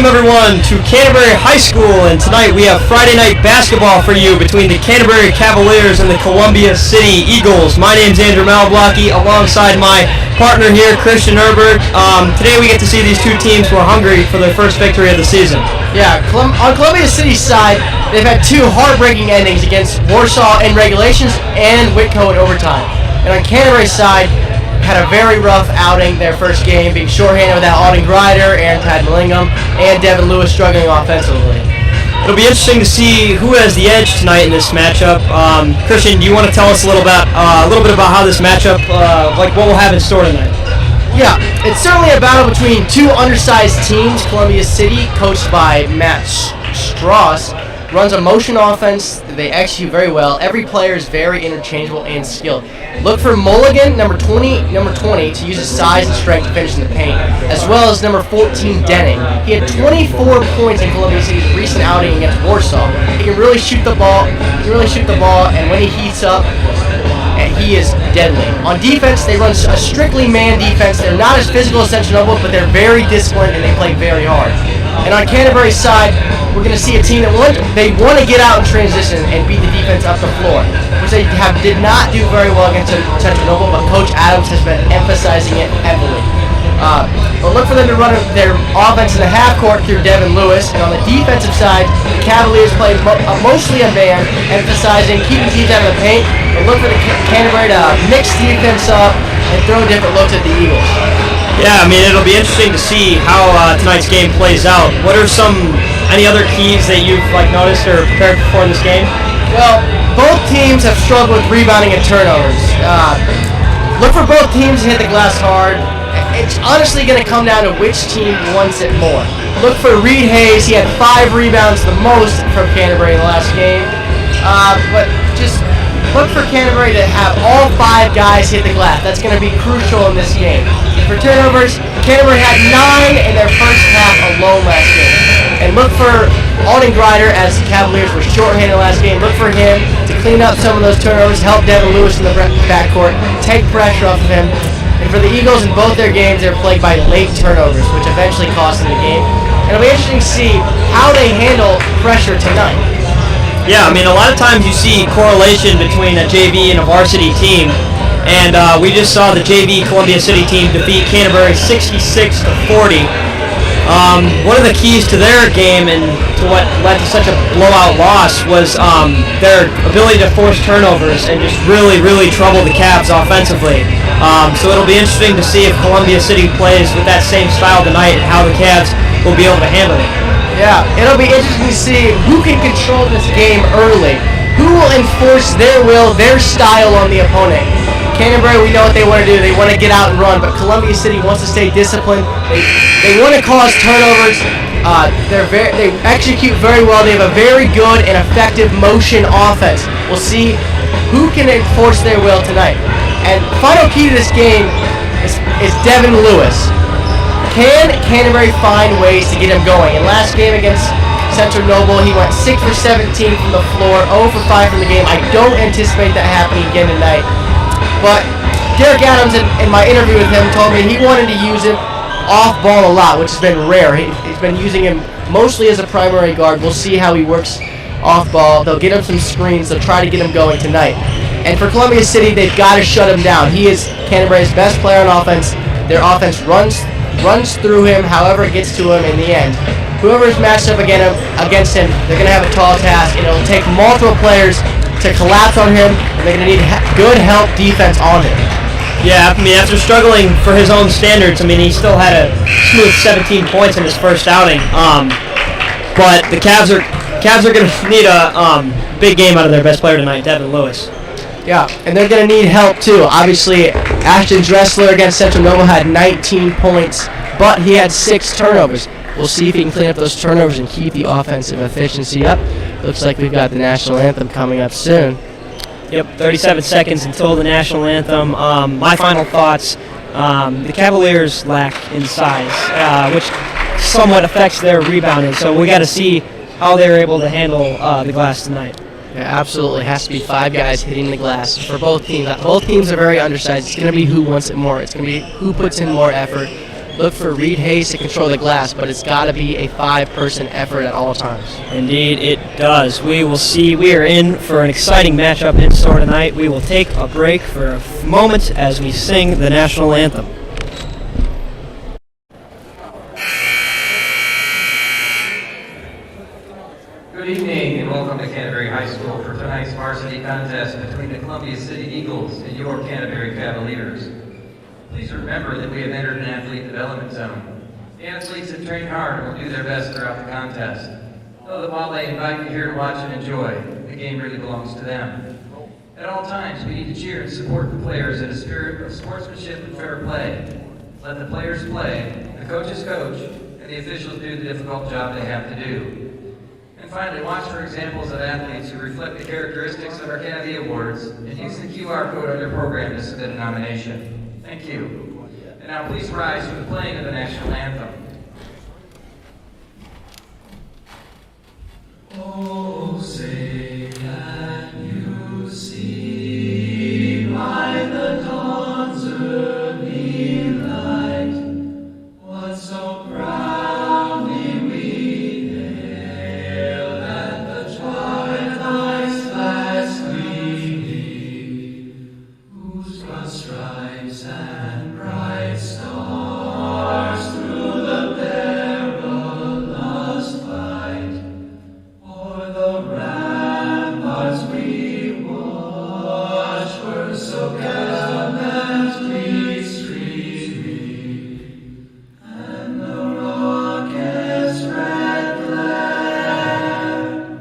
everyone to Canterbury High School, and tonight we have Friday night basketball for you between the Canterbury Cavaliers and the Columbia City Eagles. My name's Andrew Malblocki, alongside my partner here, Christian Herberg. Today we get to see these two teams who are hungry for their first victory of the season. Yeah, on Columbia City's side, they've had two heartbreaking endings against Warsaw in regulations and Whitco in overtime. And on Canterbury's side, had a very rough outing their first game, being shorthanded without Auden Grider, Aaron Tad Mallingham, and Devin Lewis struggling offensively. It'll be interesting to see who has the edge tonight in this matchup. Christian, do you want to tell us a little bit about how this matchup, what we'll have in store tonight? Yeah, it's certainly a battle between two undersized teams. Columbia City, coached by Matt Strauss, runs a motion offense. They execute very well. Every player is very interchangeable and skilled. Look for Mulligan, number 20, to use his size and strength to finish in the paint, as well as number 14, Denning. He had 24 points in Columbia City's recent outing against Warsaw. He can really shoot the ball. And when he heats up, he is deadly. On defense, they run a strictly man defense. They're not as physical as Central Noble, but they're very disciplined and they play very hard. And on Canterbury's side, we're going to see a team that want to get out in transition and beat the defense up the floor, which they did not do very well against Central Noble, but Coach Adams has been emphasizing it heavily. But look for them to run their offense in the half court through Devin Lewis. And on the defensive side, the Cavaliers play mostly a man, emphasizing keeping teams out of the paint. But look for the Canterbury to mix defense up and throw different looks at the Eagles. Yeah, I mean, it'll be interesting to see how tonight's game plays out. What are any other keys that you've noticed or prepared for in this game? Well, both teams have struggled with rebounding and turnovers. Look for both teams to hit the glass hard. It's honestly going to come down to which team wants it more. Look for Reed Hayes. He had 5 rebounds, the most from Canterbury in the last game. But just look for Canterbury to have all 5 guys hit the glass. That's going to be crucial in this game. For turnovers, Canterbury had 9 in their first half alone last game. And look for Auden Grider, as the Cavaliers were shorthanded last game. Look for him to clean up some of those turnovers, help Devin Lewis in the backcourt, take pressure off of him. And for the Eagles, in both their games, they were plagued by late turnovers, which eventually cost them the game. And it'll be interesting to see how they handle pressure tonight. Yeah, I mean, a lot of times you see correlation between a JV and a varsity team. And we just saw the JV Columbia City team defeat Canterbury 66-40. One of the keys to their game and to what led to such a blowout loss was their ability to force turnovers and just really, really trouble the Cavs offensively. So it'll be interesting to see if Columbia City plays with that same style tonight and how the Cavs will be able to handle it. Yeah, it'll be interesting to see who can control this game early. Who will enforce their will, their style on the opponent. Canterbury, we know what they want to do. They want to get out and run, but Columbia City wants to stay disciplined. They want to cause turnovers. They execute very well. They have a very good and effective motion offense. We'll see who can enforce their will tonight. And final key to this game is Devin Lewis. Can Canterbury find ways to get him going? In last game against Central Noble, he went 6 for 17 from the floor, 0 for 5 from the game. I don't anticipate that happening again tonight. But Derek Adams, in my interview with him, told me he wanted to use him off-ball a lot, which has been rare. He's been using him mostly as a primary guard. We'll see how he works off-ball. They'll get him some screens. They'll try to get him going tonight. And for Columbia City, they've got to shut him down. He is Canterbury's best player on offense. Their offense runs through him, however it gets to him in the end. Whoever's matched up against him, they're going to have a tall task, and it'll take multiple players to collapse on him, and they're going to need good help defense on him. Yeah, I mean, after struggling for his own standards, I mean, he still had a smooth 17 points in his first outing. But the Cavs are going to need a big game out of their best player tonight, Devin Lewis. Yeah, and they're going to need help too. Obviously, Ashton Dressler against Central Noble had 19 points, but he had 6 turnovers. We'll see if he can clean up those turnovers and keep the offensive efficiency up. Looks like we've got the national anthem coming up soon. Yep, 37 seconds until the national anthem. My final thoughts, the Cavaliers lack in size, which somewhat affects their rebounding. So we got to see how they're able to handle the glass tonight. Yeah, absolutely. It has to be 5 guys hitting the glass for both teams. Both teams are very undersized. It's going to be who wants it more. It's going to be who puts in more effort. look for Reed Hayes to control the glass, but it's got to be a 5-person effort at all times. Indeed, it does. We will see. We are in for an exciting matchup in store tonight. We will take a break for a moment as we sing the national anthem. Good evening and welcome to Canterbury High School for tonight's varsity contest between the Columbia City Eagles and your Canterbury Cavaliers. Please remember that we have entered an athlete development zone. The athletes have trained hard and will do their best throughout the contest. Know that while they invite you here to watch and enjoy, the game really belongs to them. At all times, we need to cheer and support the players in a spirit of sportsmanship and fair play. Let the players play, the coaches coach, and the officials do the difficult job they have to do. And finally, watch for examples of athletes who reflect the characteristics of our Cavi Awards and use the QR code on your program to submit a nomination. Thank you. And now please rise for the playing of the national anthem. Oh, say can you see by the dawn's early light what so proudly we hailed at the twilight's last gleaming, whose broad stripes and bright stars through the perilous fight o'er the ramparts we watched were so gallantly streaming, and the rocket's red glare,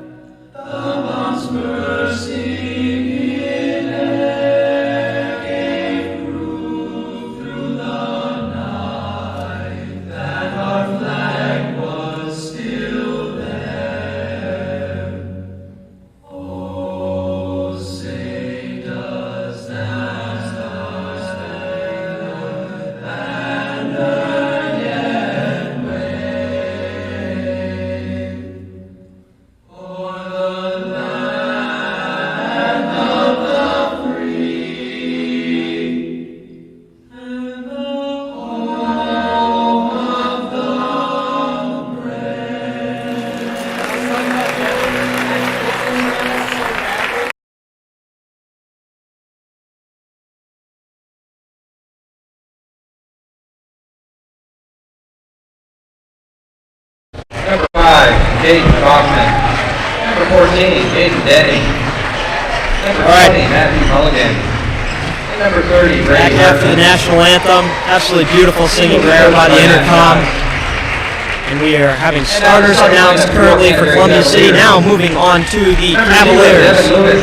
the bombs bursting in air, gave proof through the night that our flag was still there. Oh, say does that star-spangled banner yet wave o'er the land of the free and the home of the brave? Number 5, Jaden Bachman. Number 14, Jaden Denny. Number All right. 20, Matthew Mulligan. And number 30, Back Brady after the Murphy. national anthem. Absolutely beautiful singing there by the intercom. And we are having starters announced currently for Columbia City. Now moving on to the Number 0, Cavaliers. Devin Lewis.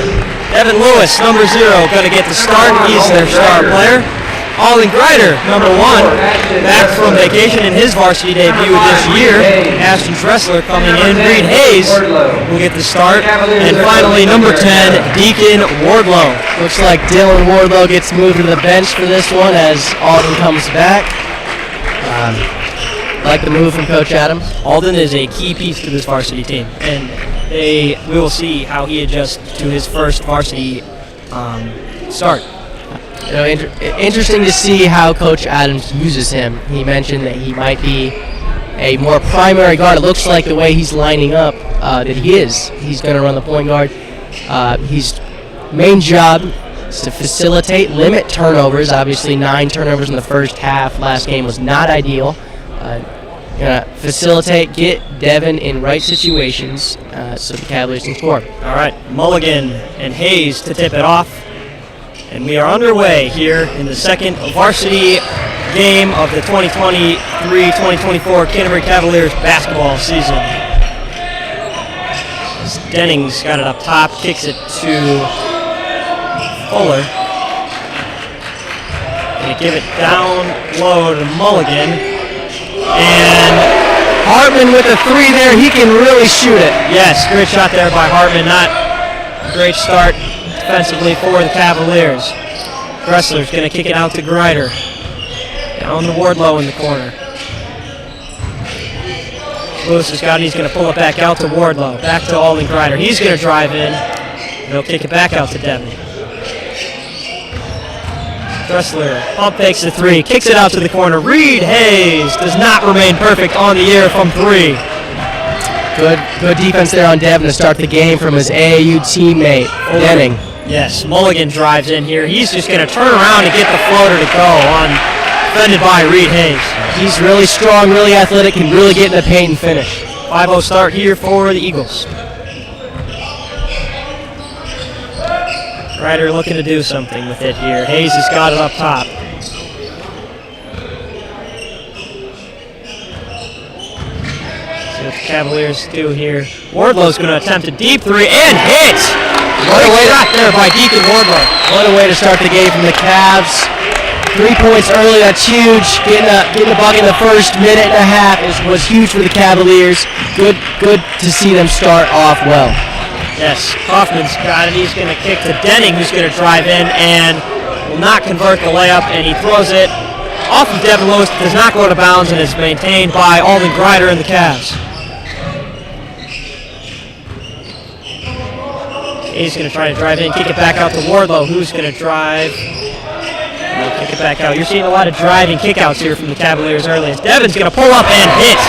Devin Lewis, number 0, going to get the start. He's their star player. Alden Greider, number 1, back from vacation in his varsity debut this year. Ashton Dressler coming in. Reed Hayes will get the start. And finally, number 10, Deacon Wardlow. Looks like Dylan Wardlow gets moved to the bench for this one as Alden comes back. Like the move from Coach Adams. Alden is a key piece to this varsity team, and we will see how he adjusts to his first varsity start. You know, interesting to see how Coach Adams uses him. He mentioned that he might be a more primary guard. It looks like the way he's lining up that he is. He's going to run the point guard. His main job is to facilitate, limit turnovers. Obviously, 9 turnovers in the first half. Last game was not ideal. Gonna facilitate, get Devin in right situations so the Cavaliers can score. All right, Mulligan and Hayes to tip it off. And we are underway here in the second varsity game of the 2023-2024 Canterbury Cavaliers basketball season. As Dennings got it up top, kicks it to Fuller. Gonna give it down low to Mulligan. And Hartman with a 3 there. He can really shoot it. yes, great shot there by Hartman. Not a great start defensively for the Cavaliers. Dressler's going to kick it out to Greider. Down to Wardlow in the corner. Lewis has got it. He's going to pull it back out to Wardlow. Back to Alden Greider. He's going to drive in. And he'll kick it back out to Devin. Dressler pump fakes the three, kicks it out to the corner. Reed Hayes does not remain perfect on the year from three. Good defense there on Devin to start the game from his AAU teammate, Denning. Yes, Mulligan drives in here. He's just going to turn around and get the floater to go on, defended by Reed Hayes. He's really strong, really athletic, can really get in the paint and finish. 5-0 start here for the Eagles. Ryder looking to do something with it here. Hayes has got it up top. See what the Cavaliers do here. Wardlow's going to attempt a deep three and hit! What a shot there by Deacon Wardlow. What a way to start the game from the Cavs. 3 points early, that's huge. Getting a bucket in the first minute and a half was huge for the Cavaliers. Good to see them start off well. Yes, Kaufman's got it. He's going to kick to Denning, who's going to drive in and will not convert the layup, and he throws it off of Devin Lewis. Does not go to bounds and is maintained by Alden Grider and the Cavs. He's going to try to drive in, kick it back out to Wardlow, who's going to drive. Kick it back out. You're seeing a lot of driving kickouts here from the Cavaliers early. As Devin's going to pull up and hit.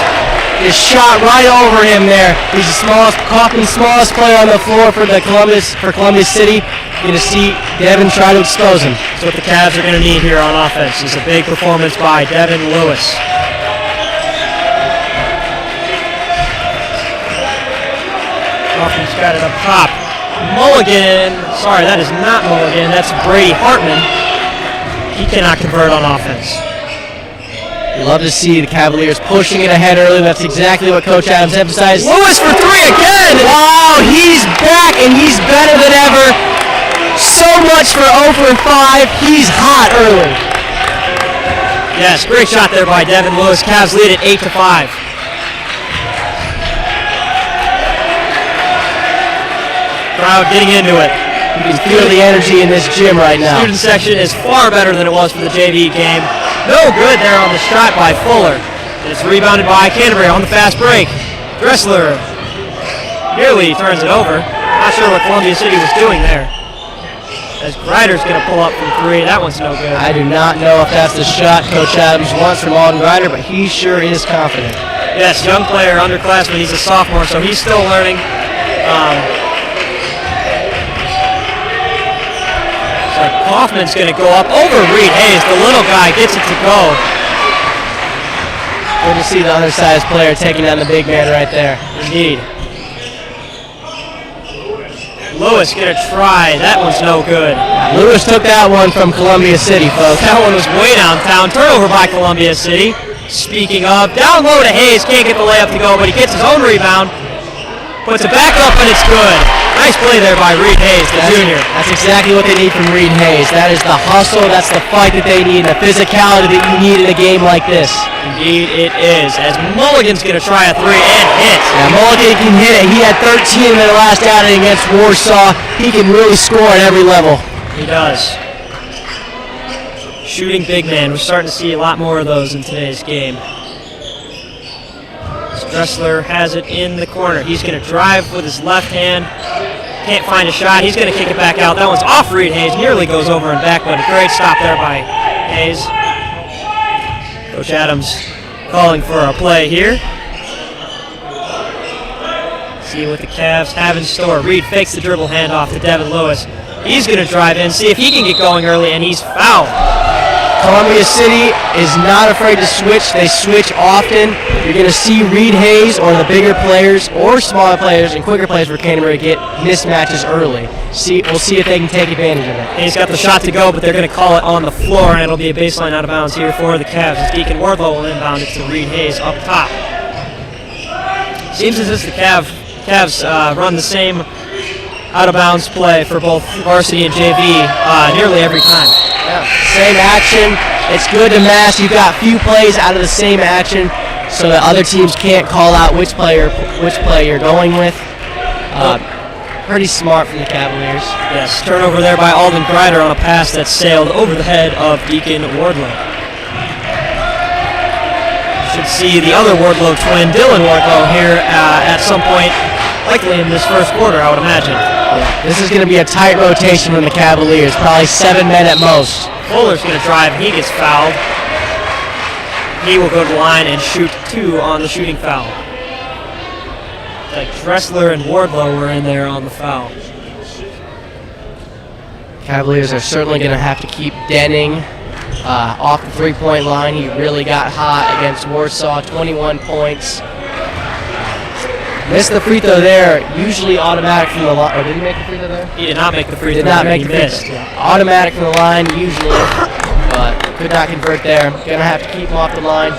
His shot right over him there. He's the Kaufman's smallest player on the floor for Columbia City. You're going to see Devin try to expose him. That's what the Cavs are going to need here on offense. Is a big performance by Devin Lewis. Kaufman's got it up top. Mulligan, sorry, that is not Mulligan. That's Brady Hartman. He cannot convert on offense. You love to see the Cavaliers pushing it ahead early. That's exactly what Coach Adams emphasized. Lewis for three again! Wow, he's back and he's better than ever. So much for 0 for 5. He's hot early. Yes, great shot there by Devin Lewis. Cavs lead it 8-5. Crowd getting into it. You can feel the energy in this gym right now. Student section is far better than it was for the JV game. No good there on the shot by Fuller. It's rebounded by Canterbury on the fast break. Dressler nearly turns it over. Not sure what Columbia City was doing there. As Grider's going to pull up from three. That one's no good. I do not know if that's the shot Coach Adams wants from Alden Grider, but he sure is confident. Yes, young player, underclassman. He's a sophomore, so he's still learning. Kaufman's going to go up over Reed Hayes. The little guy gets it to go. Good to see the undersized player taking down the big man right there. Indeed. Lewis going to try. That one's no good. Lewis took that one from Columbia City, folks. That one was way downtown. Turnover by Columbia City. Speaking of, down low to Hayes. Can't get the layup to go, but he gets his own rebound. Puts it back up, and it's good. Nice play there by Reed Hayes, the junior. That's exactly what they need from Reed Hayes. That is the hustle, that's the fight that they need, the physicality that you need in a game like this. Indeed it is, as Mulligan's going to try a three and hit. Yeah, Mulligan can hit it. He had 13 in their last outing against Warsaw. He can really score at every level. He does. Shooting big man. We're starting to see a lot more of those in today's game. Dressler has it in the corner. He's going to drive with his left hand. Can't find a shot. He's going to kick it back out. That one's off Reed Hayes. Nearly goes over and back, but a great stop there by Hayes. Coach Adams calling for a play here. See what the Cavs have in store. Reed fakes the dribble handoff to Devin Lewis. He's going to drive in, see if he can get going early, and he's fouled. Columbia City is not afraid to switch. They switch often. You're going to see Reed Hayes or the bigger players or smaller players and quicker players for Canterbury get mismatches early. We'll see if they can take advantage of it. He's got the shot to go, but they're going to call it on the floor, and it'll be a baseline out of bounds here for the Cavs as Deacon Wardlow will inbound it to Reed Hayes up top. Seems as if the Cavs run the same out-of-bounds play for both varsity and JV nearly every time. Yeah. Same action. It's good to mass. You've got few plays out of the same action so that other teams can't call out which play you're going with. Pretty smart from the Cavaliers. Yes, turnover there by Alden Grider on a pass that sailed over the head of Deacon Wardlow. Should see the other Wardlow twin, Dylan Wardlow, here at some point, likely in this first quarter, I would imagine. This is going to be a tight rotation from the Cavaliers, probably 7 men at most. Fuller's going to drive. He gets fouled. He will go to the line and shoot 2 on the shooting foul. Like Dressler and Wardlow were in there on the foul. Cavaliers are certainly going to have to keep Denning off the three-point line. He really got hot against Warsaw, 21 points. Missed the free throw there, usually automatic from the line. Or did he make the free throw there? He did not make the free throw. Did not make he the free missed. throw. Automatic from the line, usually, but could not convert there. Going to have to keep him off the line.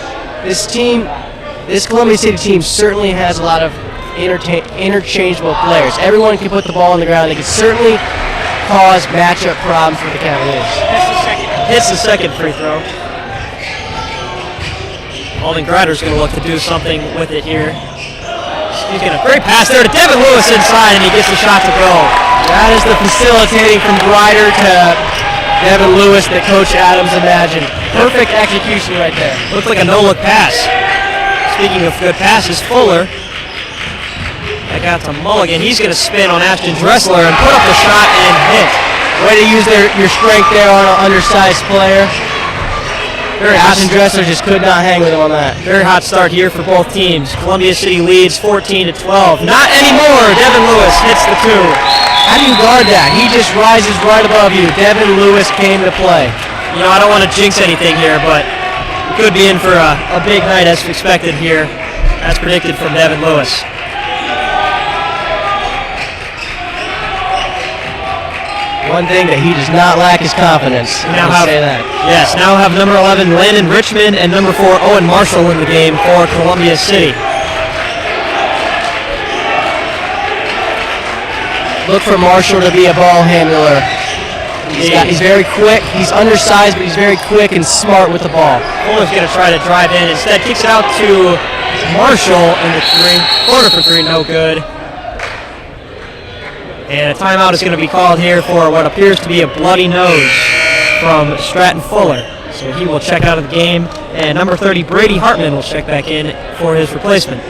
This team, this Columbia City team certainly has a lot of interchangeable players. Everyone can put the ball on the ground. They can certainly cause matchup problems for the Cavaliers. Hits the second free throw. Alden Grider's going to look to do something with it here. He's going to great pass there to Devin Lewis inside, and he gets the shot to go. That is the facilitating from Grider to Devin Lewis that Coach Adams imagined. Perfect execution right there. Looked like a no-look pass. Speaking of good passes, Fuller. That got to Mulligan. He's going to spin on Ashton Dressler and put up the shot and hit. Way to use your strength there on an undersized player. Ashton Dressler just could not hang with him on that. Very hot start here for both teams. Columbia City leads 14-12. Not anymore. Devin Lewis hits the 2. How do you guard that? He just rises right above you. Devin Lewis came to play. You know, I don't want to jinx anything here, but we could be in for a big night as expected here, as predicted from Devin Lewis. One thing that he does not lack is confidence. Now have number 11 Landon Richmond and number 4 Owen Marshall in the game for Columbia City. Look for Marshall to be a ball handler. He's very quick. He's undersized, but he's very quick and smart with the ball. Fuller's going to try to drive in. Instead, kicks it out to Marshall in the 3. Corner for 3, no good. And a timeout is going to be called here for what appears to be a bloody nose from Stratton Fuller. So he will check out of the game, and number 30, Brady Hartman, will check back in for his replacement.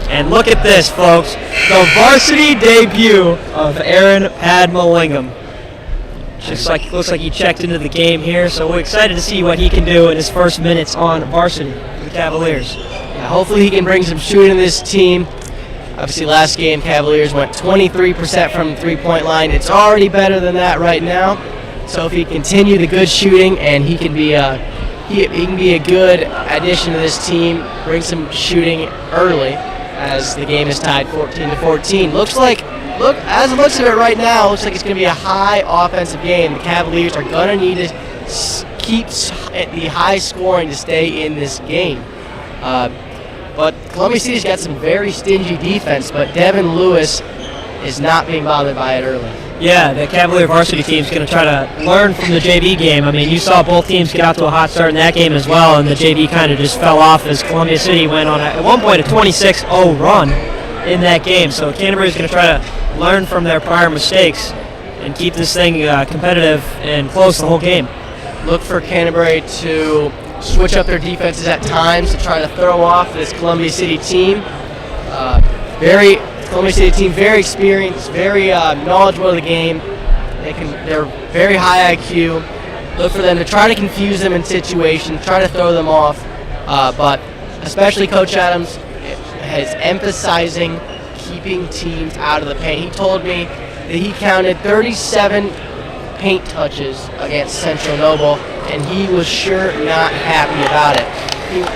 And look at this, folks. The varsity debut of Aaron Padmalingam. Looks like he checked into the game here, so we're excited to see what he can do in his first minutes on varsity for the Cavaliers. Yeah, hopefully he can bring some shooting to this team. Obviously, last game, Cavaliers went 23% from the three-point line. It's already better than that right now. So if he continue the good shooting, and he can be a good addition to this team, bring some shooting early as the game is tied 14-14. As it looks at it right now, looks like it's going to be a high offensive game. The Cavaliers are going to need to keep the high scoring to stay in this game. But Columbia City's got some very stingy defense, but Devin Lewis is not being bothered by it early. Yeah, the Cavalier varsity team's going to try to learn from the JV game. I mean, you saw both teams get out to a hot start in that game as well, and the JV kind of just fell off as Columbia City went on, at one point, a 26-0 run in that game. So Canterbury's going to try to learn from their prior mistakes and keep this thing competitive and close the whole game. Look for Canterbury to switch up their defenses at times to try to throw off this Columbia City team. Columbia City team, very experienced, very knowledgeable of the game. They're very high IQ. Look for them to try to confuse them in situations, try to throw them off. But especially Coach Adams is emphasizing keeping teams out of the paint. He told me that he counted 37 paint touches against Central Noble, and he was sure not happy about it.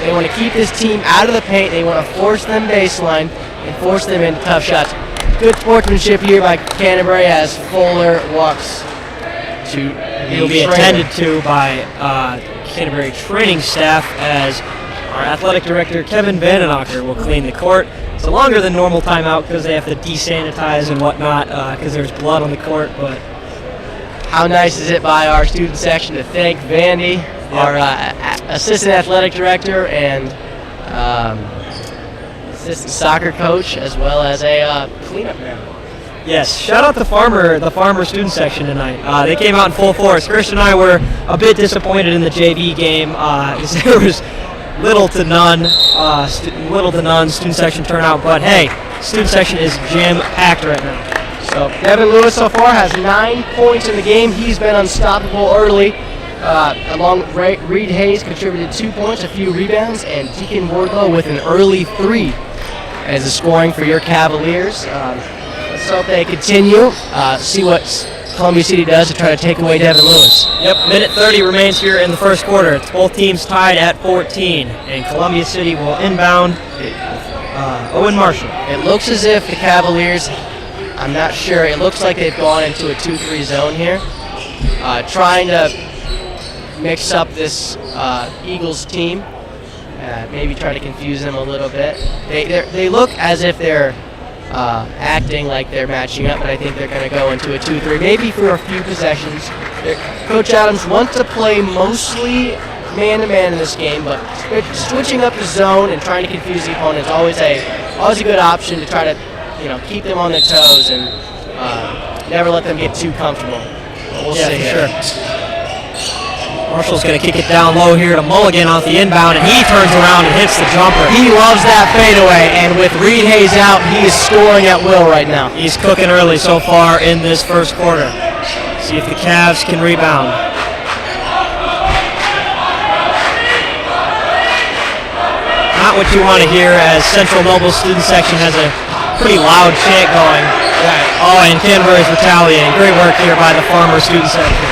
They want to keep this team out of the paint. They want to force them baseline and force them into tough shots. Good sportsmanship here by Canterbury as Fuller walks to He'll be attended to by Canterbury training staff as our athletic director, Kevin Vandenacker, will clean the court. It's a longer than normal timeout because they have to desanitize and whatnot because there's blood on the court, but how nice is it by our student section to thank Vandy, our assistant athletic director and assistant soccer coach, as well as a cleanup man. Yes, shout out the farmer student section tonight. They came out in full force. Christian and I were a bit disappointed in the JV game. There was little to none student section turnout, but hey, student section is jam-packed right now. So Devin Lewis so far has 9 points in the game. He's been unstoppable early. Along with Reed Hayes contributed 2 points, a few rebounds, and Deacon Wardlow with an early 3 as the scoring for your Cavaliers. Let's hope they continue. See what Columbia City does to try to take away Devin Lewis. Yep, minute 30 remains here in the first quarter. It's both teams tied at 14, and Columbia City will inbound Owen Marshall. It looks as if the Cavaliers, I'm not sure, it looks like they've gone into a 2-3 zone here, trying to mix up this Eagles team, maybe try to confuse them a little bit. They look as if they're acting like they're matching up, but I think they're going to go into a 2-3, maybe for a few possessions. Coach Adams wants to play mostly man-to-man in this game, but switching up the zone and trying to confuse the opponent is always a good option to try to keep them on their toes and never let them get too comfortable. But we'll see here. Sure. Marshall's going to kick it down low here to Mulligan off the inbound, and he turns around and hits the jumper. He loves that fadeaway, and with Reed Hayes out, he is scoring at will right now. He's cooking early so far in this first quarter. See if the Cavs can rebound. Not what you want to hear, as Central Noble student section has a pretty loud chant going. Oh, and Canterbury's retaliating. Great work here by the Farmer student section.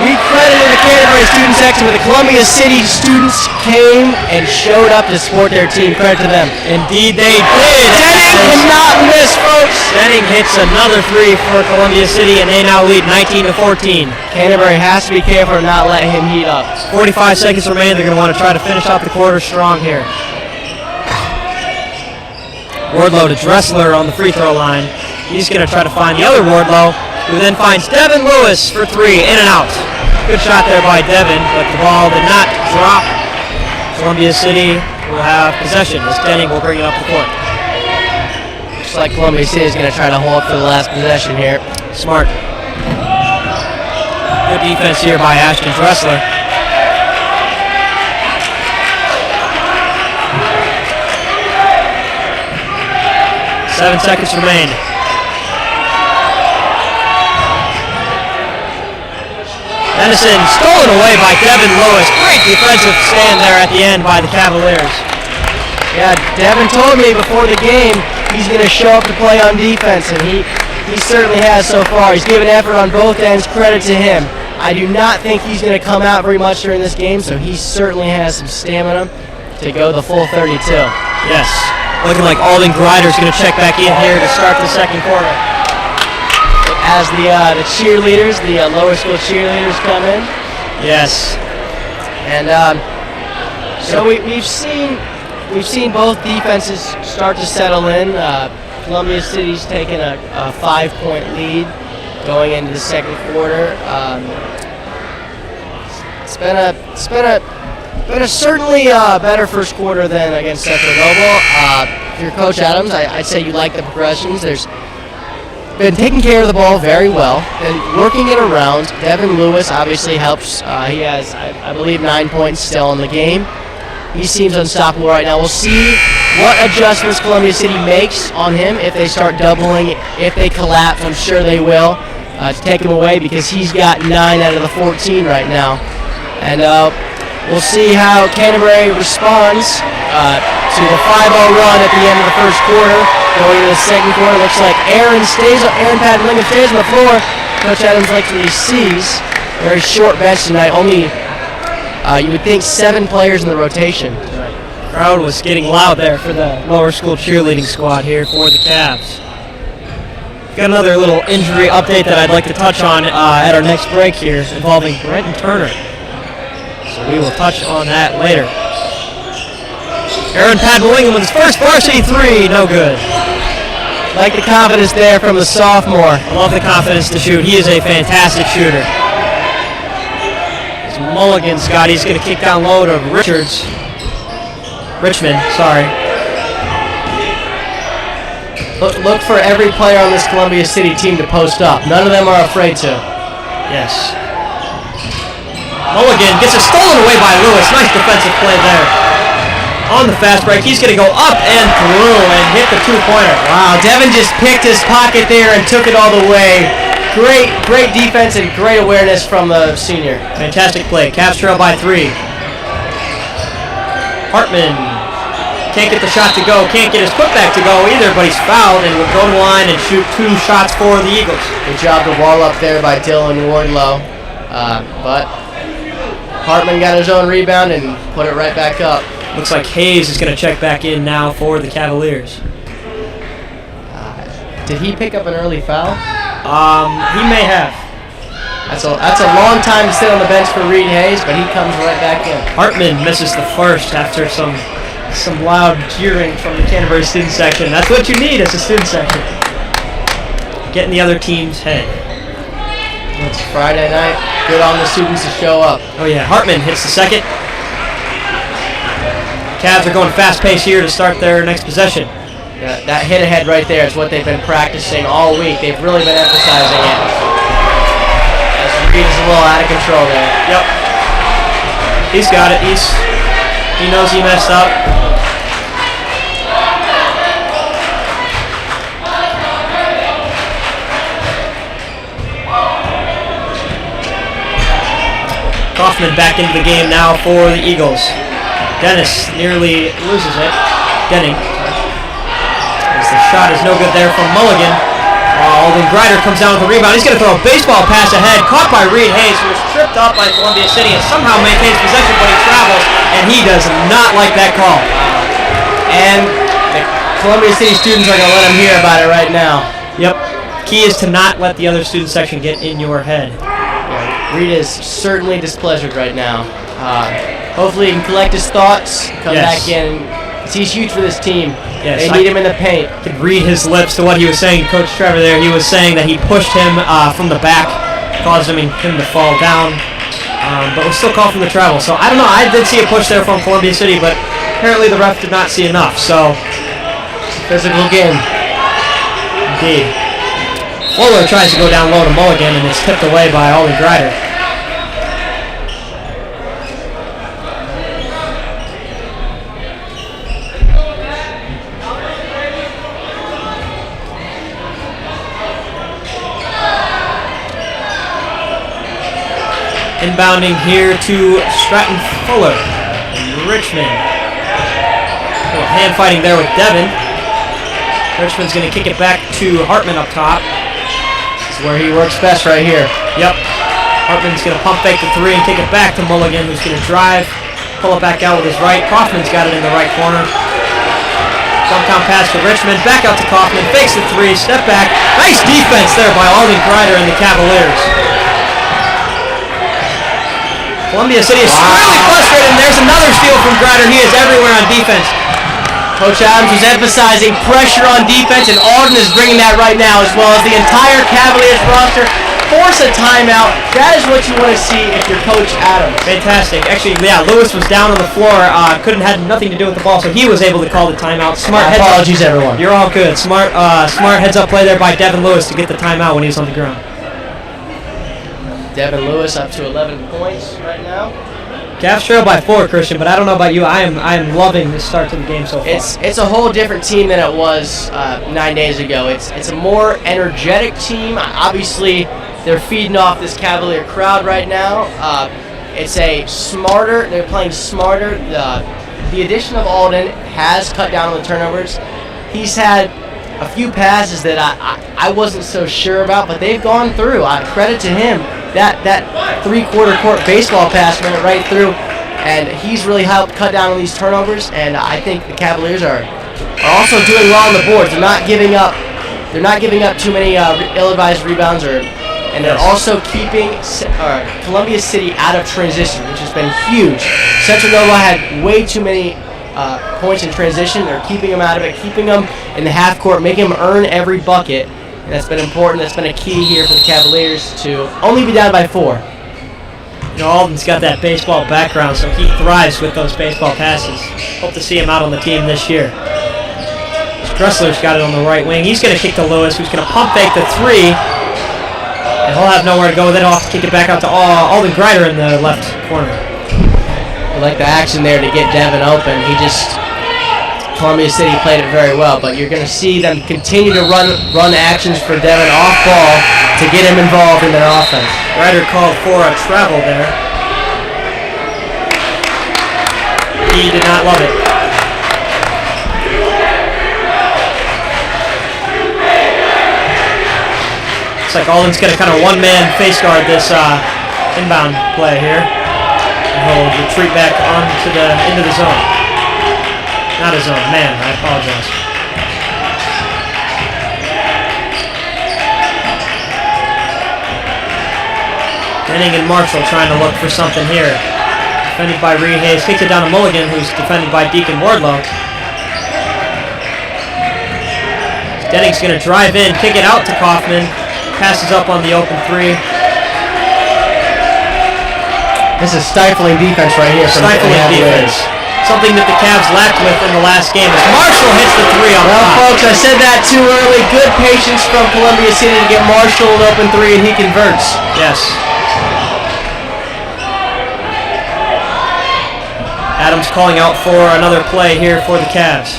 We credited the Canterbury student section, but the Columbia City students came and showed up to support their team. Credit to them. Indeed they did. Denning cannot miss, folks. Denning hits another 3 for Columbia City, and they now lead 19-14. Canterbury has to be careful to not let him heat up. 45 seconds remain. They're going to want to try to finish out the quarter strong here. Wardlow to Dressler on the free throw line. He's going to try to find the other Wardlow, who then finds Devin Lewis for 3, in and out. Good shot there by Devin, but the ball did not drop. Columbia City will have possession as Denning will bring it up the court. Looks like Columbia City is going to try to hold for the last possession here. Smart. Good defense here by Ashton Dressler. Seven seconds remain. Dennison stolen away by Devin Lewis. Great defensive stand there at the end by the Cavaliers. Yeah, Devin told me before the game he's going to show up to play on defense, and he certainly has so far. He's given effort on both ends. Credit to him. I do not think he's going to come out very much during this game, so he certainly has some stamina to go the full 32. Yes. Looking like Alden Grider's going to check back in here to start the second quarter. As the cheerleaders, the lower school cheerleaders come in. Yes. And so we've seen both defenses start to settle in. Columbia City's taken a 5-point lead going into the second quarter. It's been a certainly better first quarter than against Central Noble. If you're Coach Adams, I'd say you like the progressions. There's been taking care of the ball very well, and working it around. Devin Lewis obviously helps. He has, I believe, 9 points still in the game. He seems unstoppable right now. We'll see what adjustments Columbia City makes on him if they start doubling, if they collapse. I'm sure they will, to take him away, because he's got 9 out of the 14 right now. And we'll see how Canterbury responds to the 5-0 run at the end of the first quarter. Going into the second quarter, looks like Aaron Padlingham stays on the floor. Coach Adams likely sees. Very short bench tonight. Only, you would think, 7 players in the rotation. Crowd was getting loud there for the lower school cheerleading squad here for the Cavs. Got another little injury update that I'd like to touch on at our next break here involving Brenton Turner. So we will touch on that later. Aaron Padlingham with his first varsity 3, no good. Like the confidence there from the sophomore. I love the confidence to shoot. He is a fantastic shooter. It's Mulligan, Scott. He's going to kick down low to Richmond, sorry. Look for every player on this Columbia City team to post up. None of them are afraid to. Yes. Mulligan gets it stolen away by Lewis. Nice defensive play there. on the fast break. He's going to go up and through and hit the two-pointer. Wow, Devin just picked his pocket there and took it all the way. Great defense and great awareness from the senior. Fantastic play. Cavs trail by 3. Hartman can't get the shot to go. Can't get his putback to go either, but he's fouled and will go to the line and shoot 2 shots for the Eagles. Good job to wall up there by Dylan Wardlow. But Hartman got his own rebound and put it right back up. Looks like Hayes is going to check back in now for the Cavaliers. Did he pick up an early foul? He may have. That's a long time to sit on the bench for Reed Hayes, but he comes right back in. Hartman misses the first after some loud jeering from the Canterbury student section. That's what you need as a student section. Get in the other team's head. It's Friday night. Good on the students to show up. Oh yeah, Hartman hits the second. Cavs are going fast-paced here to start their next possession. That hit ahead right there is what they've been practicing all week. They've really been emphasizing it. As Reed is a little out of control there. Yep. He's got it. He knows he messed up. Kaufman back into the game now for the Eagles. Dennis nearly loses it. Denning. As the shot is no good there from Mulligan. Alden Grider comes down with the rebound. He's going to throw a baseball pass ahead. Caught by Reed Hayes, who was tripped up by Columbia City and somehow maintains possession, but he travels, and he does not like that call. And the Columbia City students are going to let him hear about it right now. Yep. Key is to not let the other student section get in your head. Yeah, Reed is certainly displeasured right now. Hopefully he can collect his thoughts, come back in. He's huge for this team. Yes, they need him in the paint. I could read his lips to what he was saying, Coach Trevor there. He was saying that he pushed him from the back, caused him to fall down, but was still called from the travel. So I don't know. I did see a push there from Columbia City, but apparently the ref did not see enough. So physical game. Indeed. Fuller tries to go down low to Mulligan, and it's tipped away by Alden Grider. Inbounding here to Stratton Fuller. Richmond. A little hand fighting there with Devin. Richmond's going to kick it back to Hartman up top. This is where he works best right here. Yep. Hartman's going to pump fake the 3 and kick it back to Mulligan, who's going to drive, pull it back out with his right. Kaufman's got it in the right corner. Jump down pass to Richmond. Back out to Kaufman. Fakes the 3. Step back. Nice defense there by Alden Grider and the Cavaliers. Columbia City is really frustrated, and there's another steal from Grider. He is everywhere on defense. Coach Adams was emphasizing pressure on defense, and Alden is bringing that right now, as well as the entire Cavaliers roster. Force a timeout. That is what you want to see if you're Coach Adams. Fantastic. Actually, yeah, Lewis was down on the floor. Had nothing to do with the ball, so he was able to call the timeout. Smart apologies, everyone. You're all good. Smart heads-up play there by Devin Lewis to get the timeout when he was on the ground. Devin Lewis up to 11 points right now. Cavs trail by 4, Christian, but I don't know about you. I am loving the start to the game so far. It's a whole different team than it was 9 days ago. It's a more energetic team. Obviously, they're feeding off this Cavalier crowd right now. They're playing smarter. The addition of Alden has cut down on the turnovers. He's had a few passes that I wasn't so sure about, but they've gone through. Credit to him. That three-quarter court baseball pass went right through, and he's really helped cut down on these turnovers. And I think the Cavaliers are also doing well on the boards. They're not giving up. They're not giving up too many ill-advised rebounds, and they're also keeping Columbia City out of transition, which has been huge. Central Nova had way too many points in transition. They're keeping them out of it, keeping them in the half court, making them earn every bucket. And that's been important. That's been a key here for the Cavaliers to only be down by 4. You know, Alden's got that baseball background, so he thrives with those baseball passes. Hope to see him out on the team this year. Dressler's got it on the right wing. He's going to kick to Lewis, who's going to pump fake the 3. And he'll have nowhere to go with it. He'll have to kick it back out to Alden Grider in the left corner. I like the action there to get Devin open. Columbia City played it very well, but you're going to see them continue to run actions for Devin off ball to get him involved in their offense. Ryder called for a travel there. He did not love it. Looks like Alden's going to kind of one-man face guard this inbound play here. And he'll retreat back into the zone. Not a zone, man, I apologize. Denning and Marshall trying to look for something here. Defended by Reed Hayes, kicks it down to Mulligan, who's defended by Deacon Wardlow. Denning's going to drive in, kick it out to Kaufman. Passes up on the open three. This is stifling defense right here. Stifling defense. Something that the Cavs lacked with in the last game as Marshall hits the three on top. Well, folks, I said that too early. Good patience from Columbia City to get Marshall an open three, and he converts. Yes. Adams calling out for another play here for the Cavs.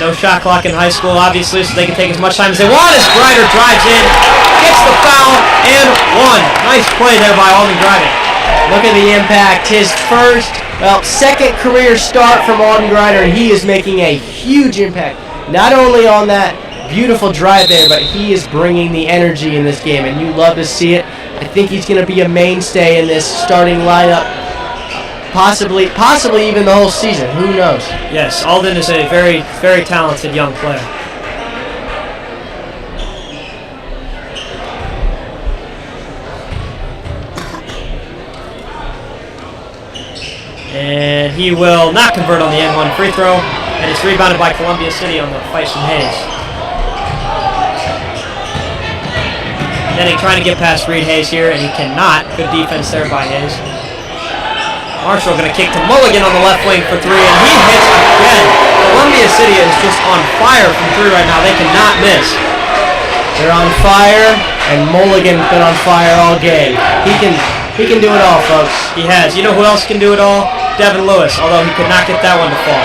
No shot clock in high school, obviously, so they can take as much time as they want as Grider drives in, gets the foul, and one. Nice play there by Alden Grider. Look at the impact. His second career start from Alden Grider, and he is making a huge impact. Not only on that beautiful drive there, but he is bringing the energy in this game, and you love to see it. I think he's going to be a mainstay in this starting lineup. Possibly even the whole season. Who knows? Yes, Alden is a very, very talented young player. And he will not convert on the N1 free throw, and it's rebounded by Columbia City on the fight from Hayes. Denning trying to get past Reed Hayes here, and he cannot. Good defense there by Hayes. Marshall going to kick to Mulligan on the left wing for three, and he hits again. Columbia City is just on fire from three right now. They cannot miss. They're on fire, and Mulligan's been on fire all game. He can do it all, folks. He has. You know who else can do it all? Devin Lewis, although he could not get that one to fall.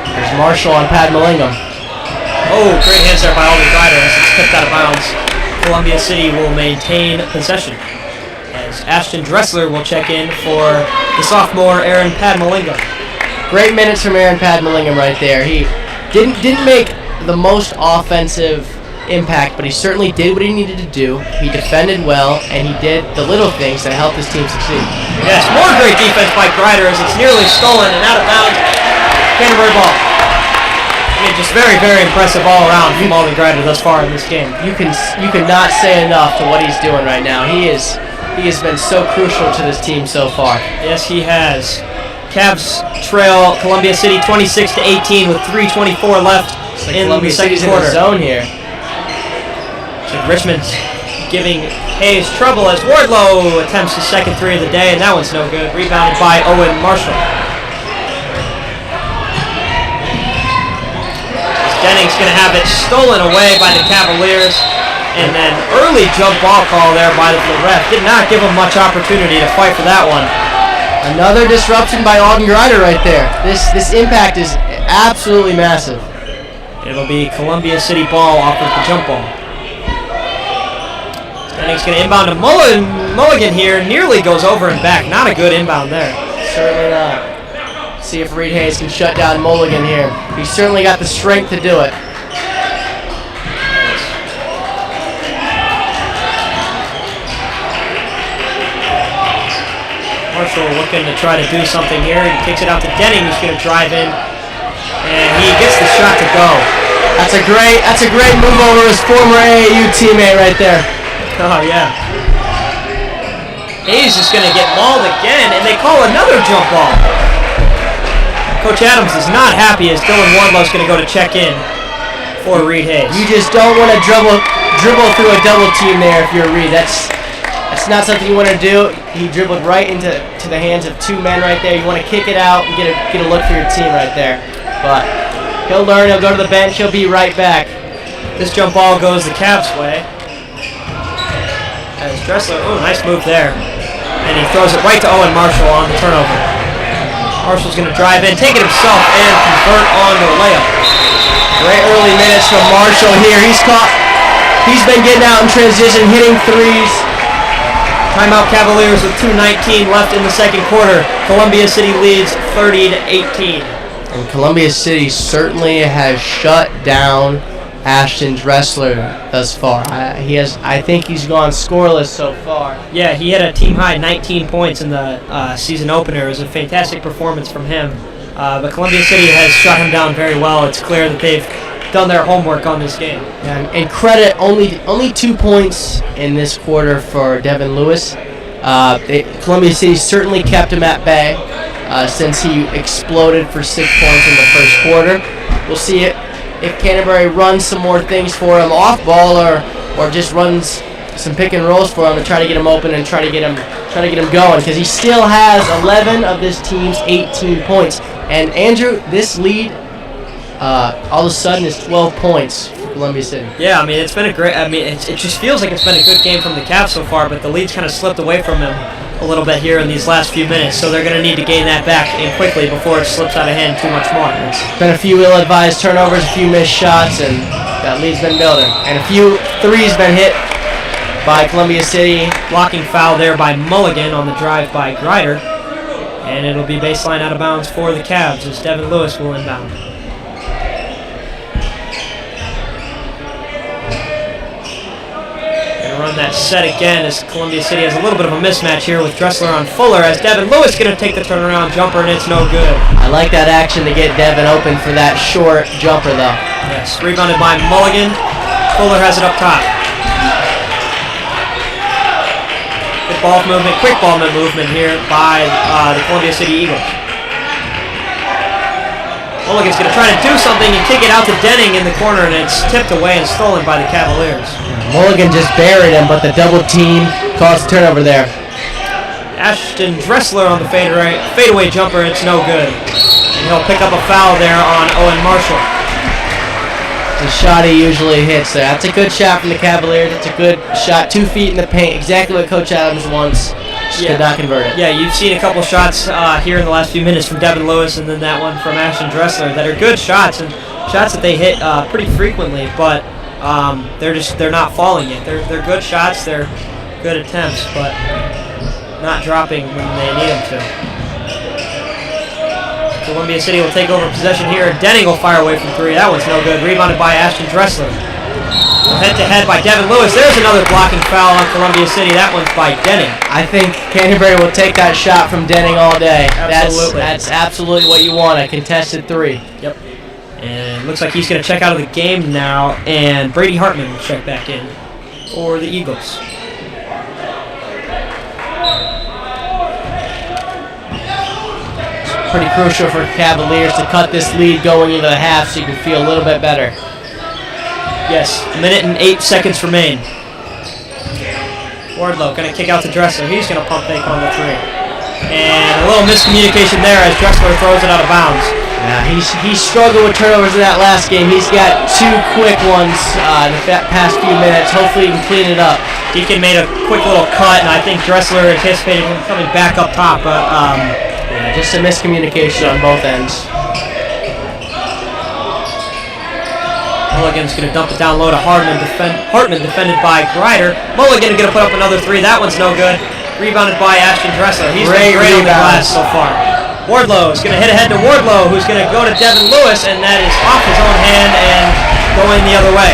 There's Marshall on Pat Mallingham. Oh, great hands there by Alden Grider as it's tipped out of bounds. Columbia City will maintain possession as Ashton Dressler will check in for the sophomore Aaron Padmalingam. Great minutes from Aaron Padmalingam right there. He didn't make the most offensive impact, but he certainly did what he needed to do. He defended well, and he did the little things that helped his team succeed. Yes, more great defense by Grider as it's nearly stolen and out of bounds. Canterbury ball. I mean, just very, very impressive all around from Alden Grider thus far in this game. You cannot say enough to what he's doing right now. He has been so crucial to this team so far. Yes, he has. Cavs trail Columbia City 26-18 with 3:24 left in the second quarter. In the zone here. So Richmond's giving Hayes trouble as Wardlow attempts his second three of the day, and that one's no good. Rebounded by Owen Marshall. Denning's going to have it stolen away by the Cavaliers, and then early jump ball call there by the ref. Did not give him much opportunity to fight for that one. Another disruption by Alden Grider right there. This impact is absolutely massive. It'll be Columbia City ball off of the jump ball. Denning's going to inbound to Mulligan here. Nearly goes over and back. Not a good inbound there. Certainly not. See if Reed Hayes can shut down Mulligan here. He's certainly got the strength to do it. Marshall looking to try to do something here. He kicks it out to Denning, who's going to drive in, and he gets the shot to go. That's a great move over his former AAU teammate right there. Oh yeah. Hayes is going to get mauled again, and they call another jump ball. Coach Adams is not happy as Dylan Wardlow's going to go to check in for Reed Hayes. You just don't want to dribble through a double team there if you're Reed. That's not something you want to do. He dribbled right into the hands of two men right there. You want to kick it out and get a look for your team right there. But he'll learn. He'll go to the bench. He'll be right back. This jump ball goes the Cavs' way. Dressler, oh, nice move there. And he throws it right to Owen Marshall on the turnover. Marshall's going to drive in, take it himself, and convert on the layup. Great early minutes from Marshall here. He's been getting out in transition, hitting threes. Timeout Cavaliers with 2:19 left in the second quarter. Columbia City leads 30-18. And Columbia City certainly has shut down Ashton Dressler thus far. I think he's gone scoreless so far. Yeah, he had a team high 19 points in the season opener. It was a fantastic performance from him. But Columbia City has shut him down very well. It's clear that they've done their homework on this game. And credit, only 2 points in this quarter for Devin Lewis. Columbia City certainly kept him at bay since he exploded for 6 points in the first quarter. We'll see if Canterbury runs some more things for him off ball or just runs some pick and rolls for him to try to get him open and try to get him going, because he still has 11 of this team's 18 points. And Andrew, this lead all of a sudden is 12 points for Columbia City. Yeah, I mean, it's been a great. I mean, it just feels like it's been a good game from the Cavs so far, but the lead's kind of slipped away from them a little bit here in these last few minutes, so they're going to need to gain that back in quickly before it slips out of hand too much more. It's been a few ill-advised turnovers, a few missed shots, and that lead's been building. And a few threes been hit by Columbia City. Blocking foul there by Mulligan on the drive by Grider, and it'll be baseline out of bounds for the Cavs as Devin Lewis will inbound. Run that set again as Columbia City has a little bit of a mismatch here with Dressler on Fuller, as Devin Lewis going to take the turnaround jumper, and it's no good. I like that action to get Devin open for that short jumper though. Yes, rebounded by Mulligan. Fuller has it up top. Quick ball movement here by the Columbia City Eagles. Mulligan's going to try to do something and kick it out to Denning in the corner, and it's tipped away and stolen by the Cavaliers. Mulligan just buried him, but the double team caused a turnover there. Ashton Dressler on the fadeaway jumper, it's no good. And he'll pick up a foul there on Owen Marshall. The shot he usually hits there. That's a good shot from the Cavaliers. It's a good shot, 2 feet in the paint, exactly what Coach Adams wants. Just could not convert it. Yeah, you've seen a couple shots here in the last few minutes from Devin Lewis, and then that one from Ashton Dressler that are good shots, and shots that they hit pretty frequently, but they're not falling yet. They're good shots, they're good attempts, but not dropping when they need them to. Columbia City will take over possession here. Denning will fire away from three. That one's no good. Rebounded by Ashton Dressler. Head-to-head by Devin Lewis. There's another blocking foul on Columbia City. That one's by Denning. I think Canterbury will take that shot from Denning all day. Absolutely. That's absolutely what you want, a contested three. Yep. And it looks like he's going to check out of the game now, and Brady Hartman will check back in for the Eagles. It's pretty crucial for Cavaliers to cut this lead going into the half so you can feel a little bit better. Yes, 1 minute and 8 seconds remain. Wardlow going to kick out to Dressler. He's going to pump fake on the three. And a little miscommunication there as Dressler throws it out of bounds. Yeah, he struggled with turnovers in that last game. He's got 2 quick ones in the past few minutes. Hopefully he can clean it up. Deacon made a quick little cut, and I think Dressler anticipated him coming back up top, but yeah, just a miscommunication on both ends. Mulligan's going to dump it down low to Hartman defended by Grider. Mulligan going to put up another three. That one's no good. Rebounded by Ashton Dressler. He's been great on the glass so far. Wardlow is going to hit ahead to Wardlow, who's going to go to Devin Lewis, and that is off his own hand and going the other way.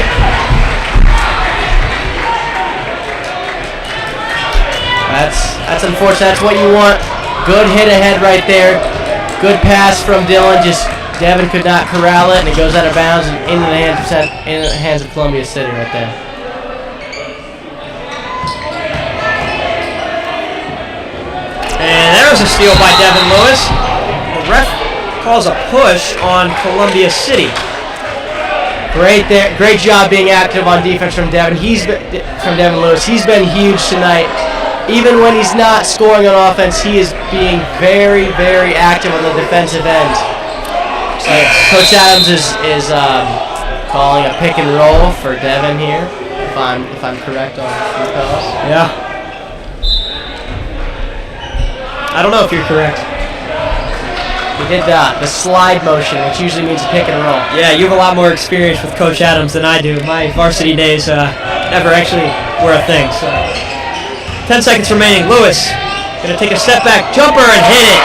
That's unfortunate. That's what you want. Good hit ahead right there. Good pass from Dylan. Just Devin could not corral it, and it goes out of bounds and into the hands of Columbia City right there. And there's a steal by Devin Lewis. The ref calls a push on Columbia City. Great job being active on defense from Devin. From Devin Lewis. He's been huge tonight. Even when he's not scoring on offense, he is being very, very active on the defensive end. Coach Adams is calling a pick and roll for Devin here, if I'm correct on the calls. Yeah. I don't know if you're correct. He did the slide motion, which usually means pick and roll. Yeah, you have a lot more experience with Coach Adams than I do. My varsity days never actually were a thing. So, 10 seconds remaining. Lewis gonna take a step back jumper and hit it.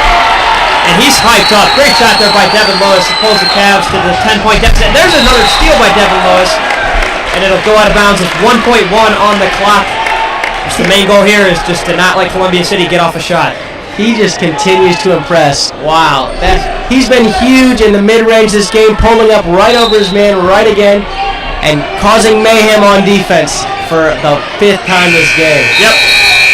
And he's hyped up. Great shot there by Devin Lewis. It pulls the Cavs to the 10-point deficit. And there's another steal by Devin Lewis. And it'll go out of bounds with 1.1 on the clock. The main goal here is just to not let Columbia City get off a shot. He just continues to impress. Wow. He's been huge in the mid-range this game, pulling up right over his man right again and causing mayhem on defense for the 5th time this game. Yep.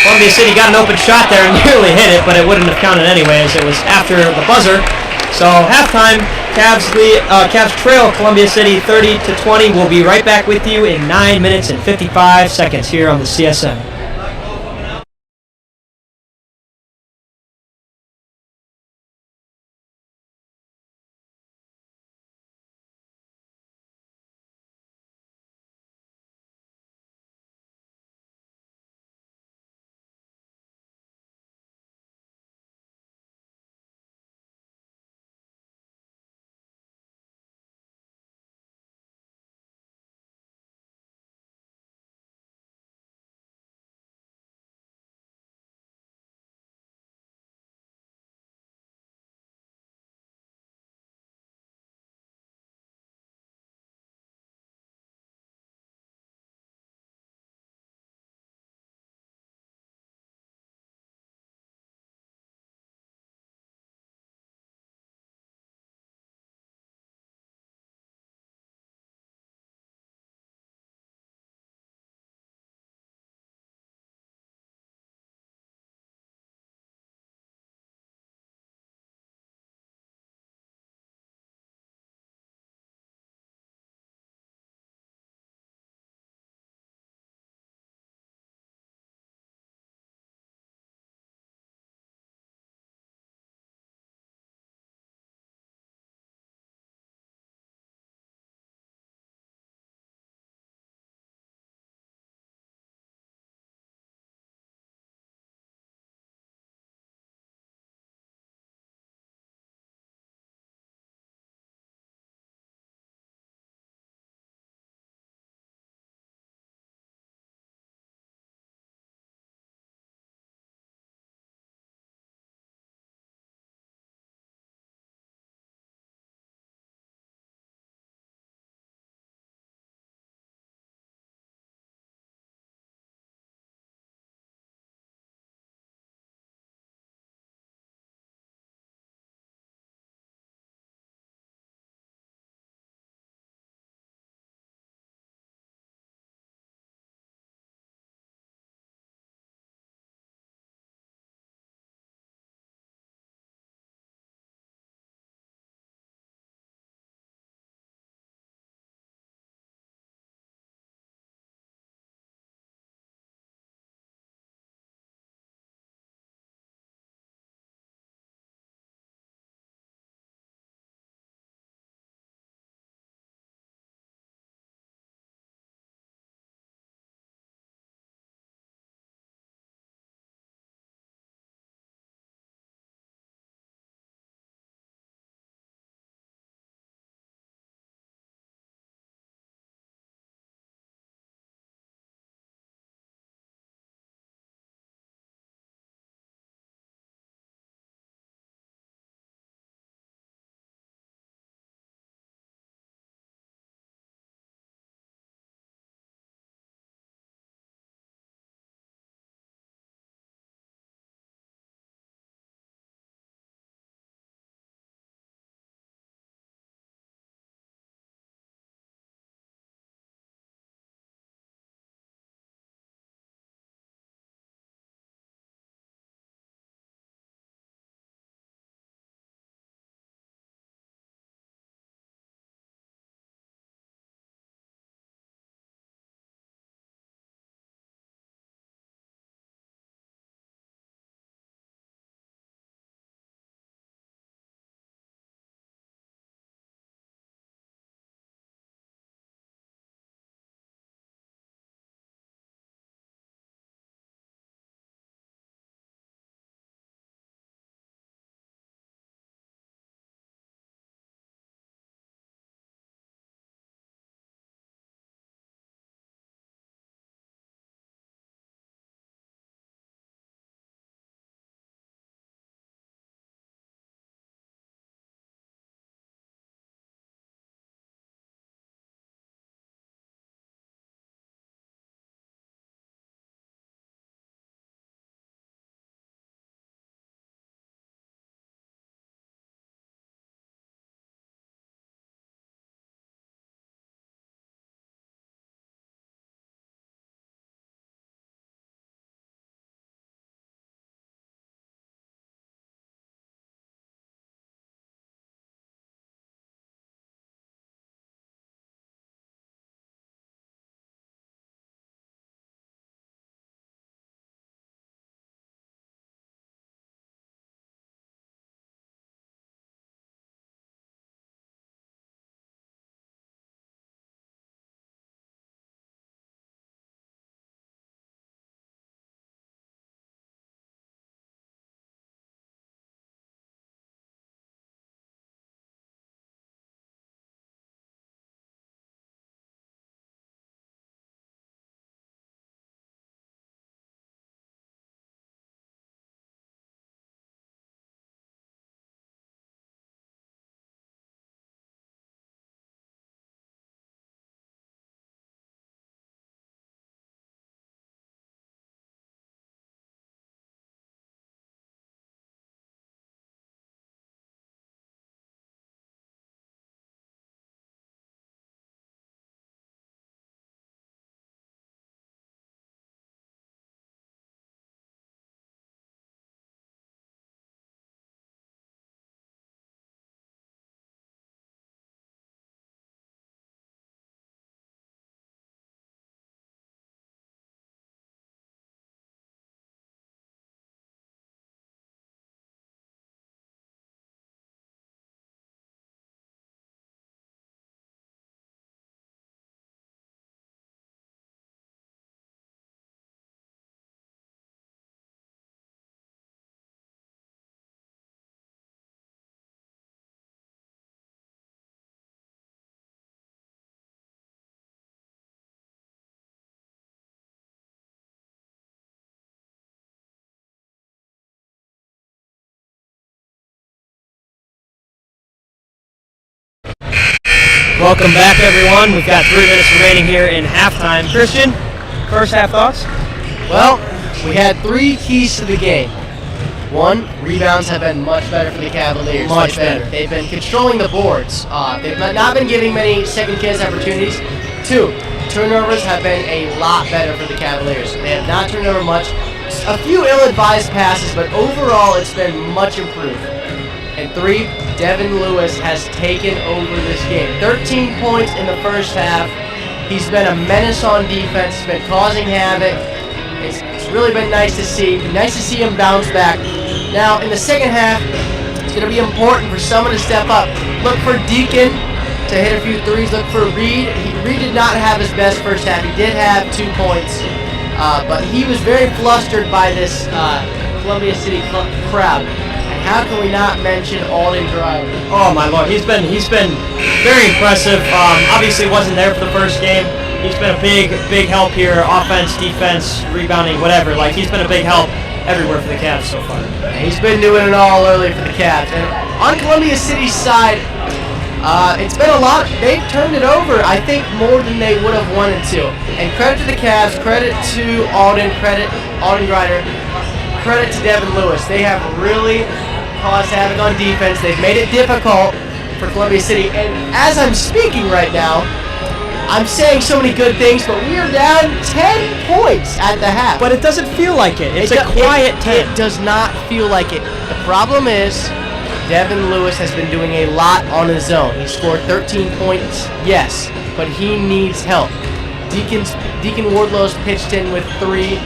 Columbia City got an open shot there and nearly hit it, but it wouldn't have counted anyways. It was after the buzzer. So halftime, Cavs trail Columbia City 30-20. We'll be right back with you in 9 minutes and 55 seconds here on the CSN. Welcome back, everyone. We've got 3 minutes remaining here in halftime. Christian, first half thoughts? Well, we had 3 keys to the game. 1, rebounds have been much better for the Cavaliers. Much better. They've been controlling the boards. They've not been giving many second chance opportunities. 2, turnovers have been a lot better for the Cavaliers. They have not turned over much. A few ill-advised passes, but overall it's been much improved. And 3, Devin Lewis has taken over this game. 13 points in the first half. He's been a menace on defense. He's been causing havoc. It's really been nice to see. Nice to see him bounce back. Now, in the second half, it's going to be important for someone to step up. Look for Deacon to hit a few threes. Look for Reed. Reed did not have his best first half. He did have 2 points, but he was very flustered by this Columbia City crowd. How can we not mention Alden Driver? Oh my Lord, he's been very impressive. Obviously wasn't there for the first game. He's been a big help here, offense, defense, rebounding, whatever. Like, he's been a big help everywhere for the Cavs so far. He's been doing it all early for the Cavs. And on Columbia City's side, it's been a lot. They've turned it over, I think, more than they would have wanted to. And credit to the Cavs, credit to Alden Grider, credit to Devin Lewis. They have really caused havoc on defense. They've made it difficult for Columbia City. And as I'm speaking right now, I'm saying so many good things, but we are down 10 points at the half. But it doesn't feel like it. It's a quiet 10. It does not feel like it. The problem is Devin Lewis has been doing a lot on his own. He scored 13 points, yes, but he needs help. Deacon Wardlow's pitched in with 3.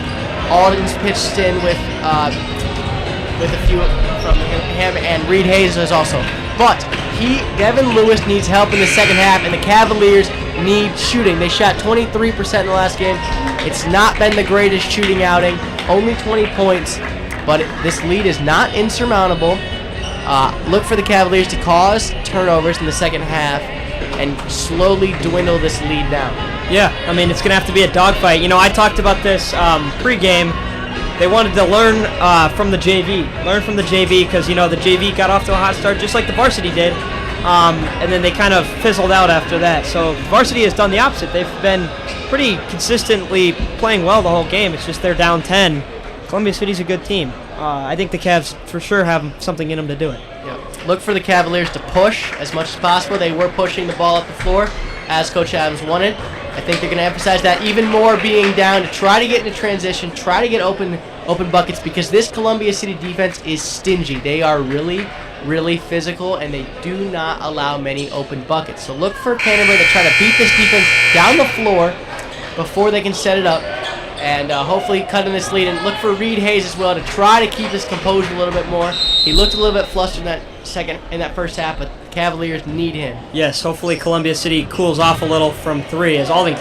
Alden's pitched in with a few from him, and Reed Hayes is also. But Devin Lewis needs help in the second half, and the Cavaliers need shooting. They shot 23% in the last game. It's not been the greatest shooting outing, only 20 points, but this lead is not insurmountable. Look for the Cavaliers to cause turnovers in the second half and slowly dwindle this lead down. Yeah, I mean, it's going to have to be a dogfight. You know, I talked about this pregame. They wanted to learn from the JV. Learn from the JV because, you know, the JV got off to a hot start just like the Varsity did. And then they kind of fizzled out after that. So Varsity has done the opposite. They've been pretty consistently playing well the whole game. It's just they're down 10. Columbia City's a good team. I think the Cavs for sure have something in them to do it. Yep. Look for the Cavaliers to push as much as possible. They were pushing the ball up the floor as Coach Adams wanted. I think they're going to emphasize that even more, being down to try to get into transition, try to get open buckets, because this Columbia City defense is stingy. They are really physical, and they do not allow many open buckets. So look for Canterbury to try to beat this defense down the floor before they can set it up, and hopefully cut in this lead. And look for Reed Hayes as well to try to keep his composure a little bit more. He looked a little bit flustered in that first half, but the Cavaliers need him. Yes, hopefully Columbia City cools off a little from 3 as Alden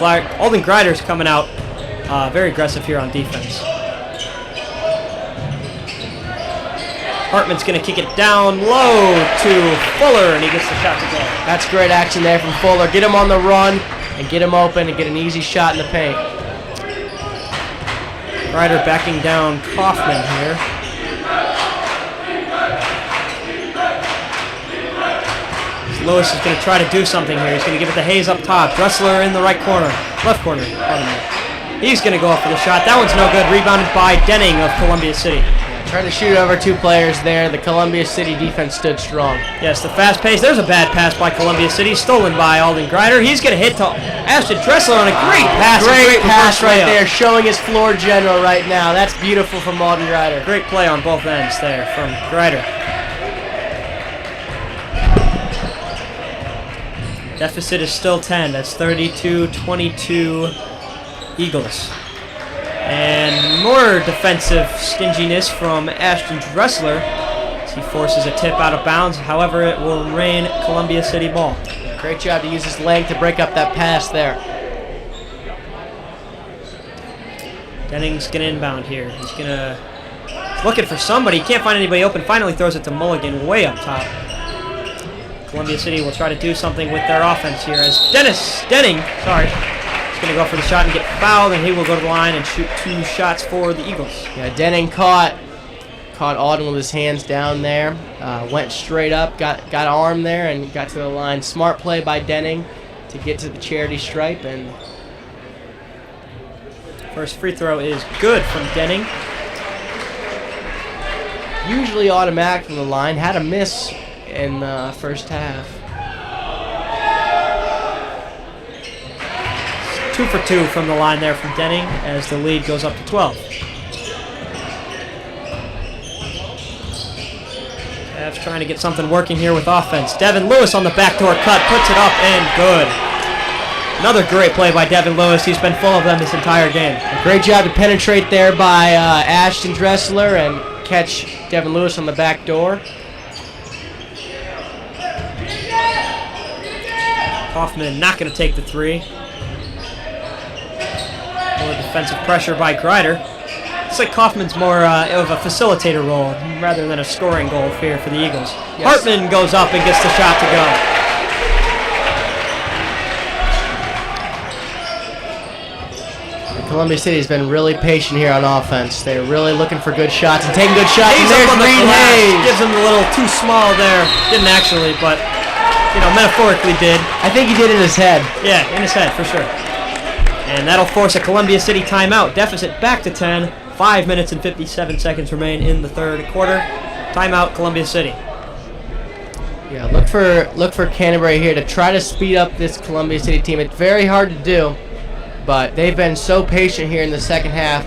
Grider's coming out very aggressive here on defense. Hartman's going to kick it down low to Fuller, and he gets the shot to go. That's great action there from Fuller. Get him on the run and get him open and get an easy shot in the paint. Grider backing down Kaufman here. Lewis is going to try to do something here. He's going to give it to Hayes up top. Dressler in the left corner. Pardon me. He's going to go up for the shot. That one's no good. Rebounded by Denning of Columbia City. Trying to shoot over 2 players there. The Columbia City defense stood strong. Yes, the fast pace. There's a bad pass by Columbia City, stolen by Alden Grider. He's going to hit to Ashton Dressler on a great pass. Great pass right there, showing his floor general right now. That's beautiful from Alden Grider. Great play on both ends there from Grider. Deficit is still 10. That's 32-22 Eagles. And more defensive stinginess from Ashton Dressler as he forces a tip out of bounds. However, it will remain Columbia City ball. Great job to use his leg to break up that pass there. Denning's going to inbound here. He's looking for somebody. He can't find anybody open. Finally throws it to Mulligan way up top. Columbia City will try to do something with their offense here as Denning, is going to go for the shot and get fouled, and he will go to the line and shoot 2 shots for the Eagles. Yeah, Denning caught Alden with his hands down there, went straight up, got arm there, and got to the line. Smart play by Denning. to get to the charity stripe. And first free throw is good from Denning. Usually automatic from the line. Had a miss in the first half. 2 for 2 from the line there from Denning as the lead goes up to 12. Cavs trying to get something working here with offense. Devin Lewis on the backdoor cut, puts it up and good. Another great play by Devin Lewis. He's been full of them this entire game. A great job to penetrate there by Ashton Dressler and catch Devin Lewis on the back door. Kaufman not going to take the three. More defensive pressure by Greider. Looks like Kaufman's more of a facilitator role rather than a scoring goal here for the Eagles. Yes. Hartman goes up and gets the shot to go. Columbia City has been really patient here on offense. They're really looking for good shots and taking good shots. Hayes and there's up on the Reed glass. Hayes. Gives him a little too small there. Didn't actually, but metaphorically did. I think he did in his head. Yeah, in his head for sure. And that'll force a Columbia City timeout. Deficit back to 10. 5 minutes and 57 seconds remain in the third quarter. Timeout, Columbia City. Yeah, look for Canterbury here to try to speed up this Columbia City team. It's very hard to do, but they've been so patient here in the second half.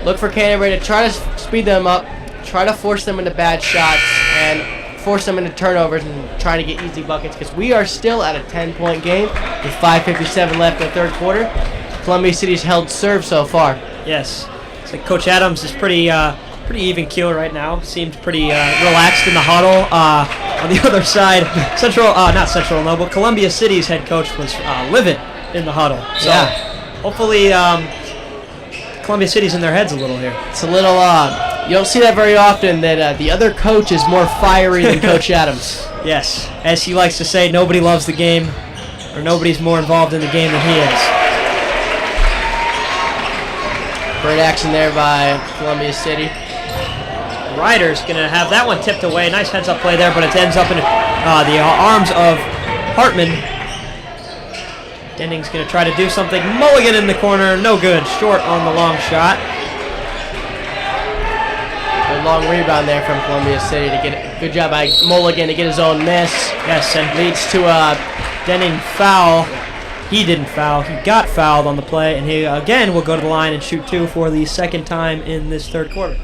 Look for Canterbury to try to speed them up, try to force them into bad shots, and force them into turnovers and trying to get easy buckets, because we are still at a 10-point game with 5:57 left in the third quarter. Columbia City's held serve so far. Yes. It's like Coach Adams is pretty even keel right now. Seemed pretty relaxed in the huddle. On the other side, but Columbia City's head coach was livid in the huddle. So hopefully Columbia City's in their heads a little here. It's a little you don't see that very often, that the other coach is more fiery than Coach Adams. Yes, as he likes to say, nobody loves the game, or nobody's more involved in the game than he is. Great action there by Columbia City. Ryder's going to have that one tipped away. Nice heads-up play there, but it ends up in the arms of Hartman. Denning's going to try to do something. Mulligan in the corner, no good. Short on the long shot. Good long rebound there from Columbia City to get it. Good job by Mulligan to get his own miss. Yes, and leads to a Denning foul. He didn't foul. He got fouled on the play, and he again will go to the line and shoot two for the second time in this third quarter.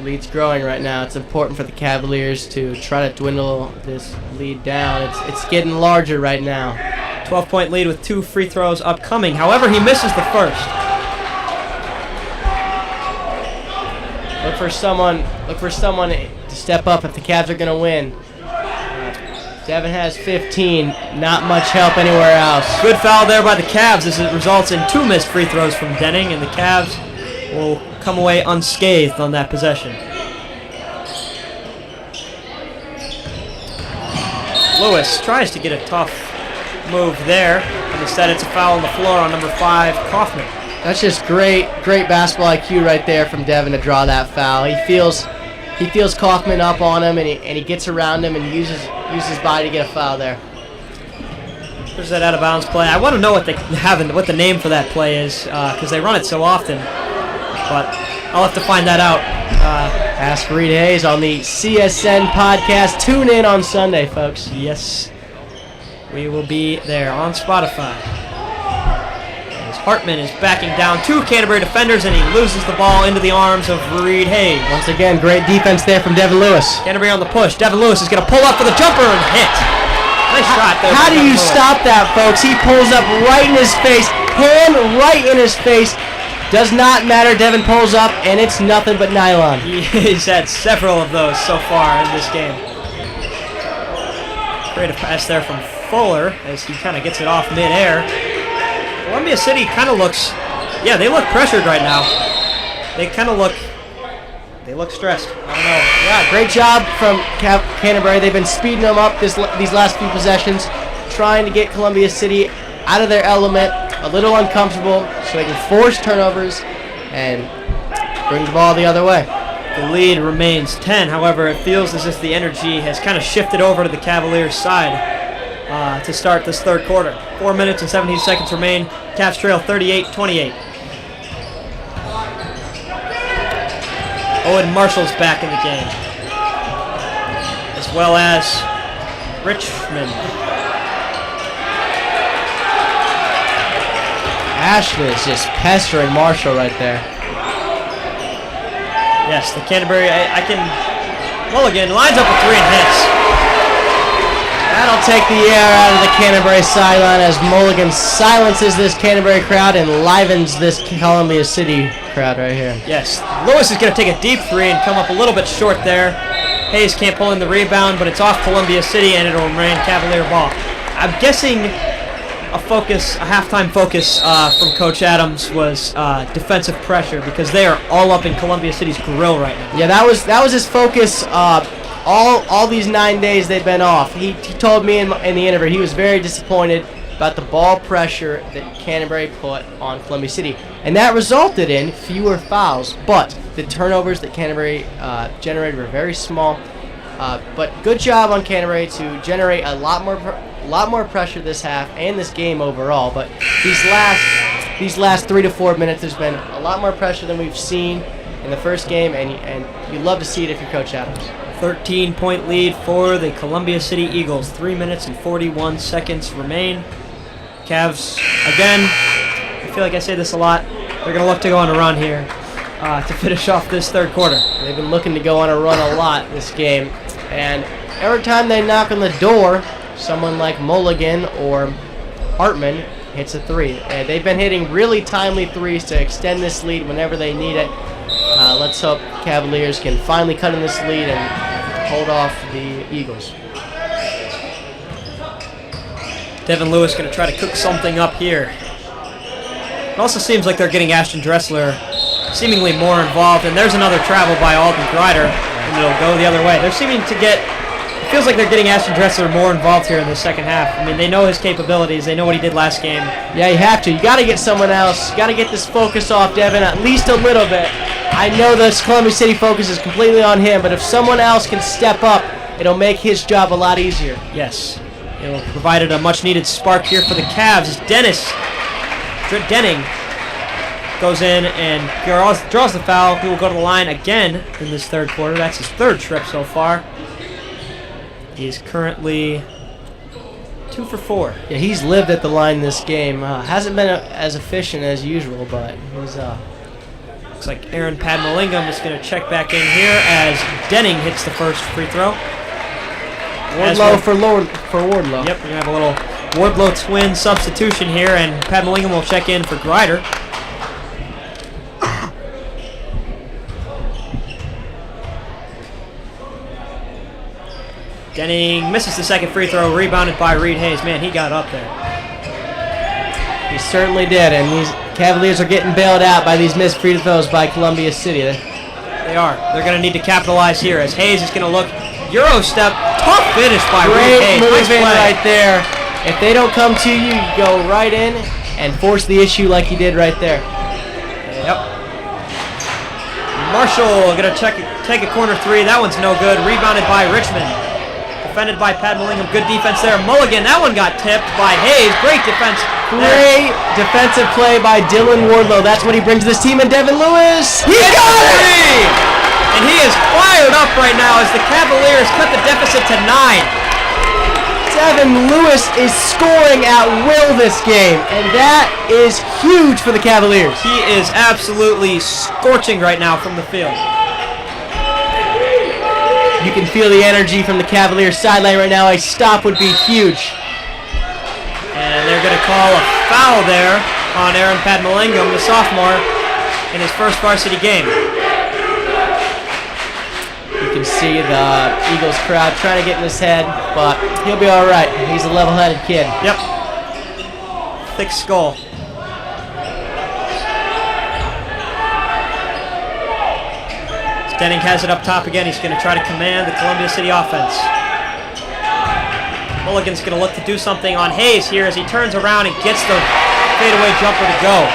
Lead's growing right now. It's important for the Cavaliers to try to dwindle this lead down. It's getting larger right now. 12-point lead with 2 free throws upcoming. However, he misses the first. Look for someone to step up if the Cavs are going to win. Devin has 15. Not much help anywhere else. Good foul there by the Cavs as it results in 2 missed free throws from Denning, and the Cavs will come away unscathed on that possession. Lewis tries to get a tough move there, and instead it's a foul on the floor on number 5, Kaufman. That's just great basketball IQ right there from Devin to draw that foul. He feels Kaufman up on him, and he gets around him and uses his body to get a foul there. There's that out of bounds play. I want to know what the name for that play is, because they run it so often. But I'll have to find that out. Ask Reed Hayes on the CSN podcast. Tune in on Sunday, folks. Yes, we will be there on Spotify. As Hartman is backing down 2 Canterbury defenders, and he loses the ball into the arms of Reed Hayes. Once again, great defense there from Devin Lewis. Canterbury on the push. Devin Lewis is going to pull up for the jumper and hit. Nice shot there. How do you stop that, folks? He pulls up right in his face, hand right in his face. Does not matter. Devin pulls up, and it's nothing but nylon. He's had several of those so far in this game. Great pass there from Fuller as he kind of gets it off midair. Columbia City kind of looks, they look pressured right now. They look stressed. I don't know. Yeah, great job from Canterbury. They've been speeding them up these last few possessions, trying to get Columbia City out of their element, a little uncomfortable, so they can force turnovers and bring the ball the other way. The lead remains 10. However, it feels as if the energy has kind of shifted over to the Cavaliers' side to start this third quarter. 4 minutes and 17 seconds remain. Cavs trail 38-28. Owen Marshall's back in the game, as well as Richmond. Ashton is just pestering Marshall right there. Yes, the Canterbury, Mulligan lines up with 3 and hits. That'll take the air out of the Canterbury sideline as Mulligan silences this Canterbury crowd and livens this Columbia City crowd right here. Yes, Lewis is going to take a deep 3 and come up a little bit short there. Hayes can't pull in the rebound, but it's off Columbia City and it'll remain Cavalier ball. I'm guessing a halftime focus from Coach Adams was defensive pressure, because they are all up in Columbia City's grill right now. Yeah, that was his focus. All these 9 days they've been off. He told me in the interview he was very disappointed about the ball pressure that Canterbury put on Columbia City, and that resulted in fewer fouls. But the turnovers that Canterbury generated were very small. But good job on Canterbury to generate a lot more pressure this half and this game overall. But these last 3 to 4 minutes, there's been a lot more pressure than we've seen in the first game, and you love to see it if you're Coach Adams. 13-point lead for the Columbia City Eagles. 3 minutes and 41 seconds remain. Cavs, again, I feel like I say this a lot, they're going to look to go on a run here to finish off this third quarter. They've been looking to go on a run a lot this game, and every time they knock on the door, someone like Mulligan or Hartman hits a 3. And they've been hitting really timely 3s to extend this lead whenever they need it. Let's hope Cavaliers can finally cut in this lead and hold off the Eagles. Devin Lewis going to try to cook something up here. It also seems like they're getting Ashton Dressler seemingly more involved, and there's another travel by Alden Grider, and it'll go the other way. They're seeming to it feels like they're getting Ashton Dressler more involved here in the second half. I mean, they know his capabilities. They know what he did last game. Yeah, you have to. You got to get someone else. You got to get this focus off Devin at least a little bit. I know this Columbia City focus is completely on him, but if someone else can step up, it'll make his job a lot easier. Yes. It will provided a much-needed spark here for the Cavs as Denning goes in and draws the foul. He will go to the line again in this third quarter. That's his third trip so far. He is currently 2 for 4. Yeah, he's lived at the line this game. Hasn't been as efficient as usual, but he's... Looks like Aaron Padmalingam is going to check back in here as Denning hits the first free throw. Wardlow for Wardlow. Yep, we're going to have a little Wardlow twin substitution here, and Padmalingam will check in for Grider. Denning misses the second free throw, rebounded by Reed Hayes. Man, he got up there. He certainly did, and these Cavaliers are getting bailed out by these missed free throws by Columbia City. They are. They're going to need to capitalize here as Hayes is going to look. Euro step, tough finish by Reed Hayes. Great move in right there. If they don't come to you, you go right in and force the issue like he did right there. Yep. Marshall going to take a corner 3. That one's no good. Rebounded by Richmond. Defended by Padmalingam. Good defense there. Mulligan, that one got tipped by Hayes. Great defense. Great defensive play by Dylan Wardlow. That's what he brings this team. And Devin Lewis, he got it! And he is fired up right now as the Cavaliers cut the deficit to 9. Devin Lewis is scoring at will this game, and that is huge for the Cavaliers. He is absolutely scorching right now from the field. You can feel the energy from the Cavaliers sideline right now. A stop would be huge. And they're going to call a foul there on Aaron Padmalingam, the sophomore, in his first varsity game. You can see the Eagles crowd trying to get in his head, but he'll be all right. He's a level-headed kid. Yep. Thick skull. Denning has it up top again. He's going to try to command the Columbia City offense. Mulligan's going to look to do something on Hayes here as he turns around and gets the fadeaway jumper to go.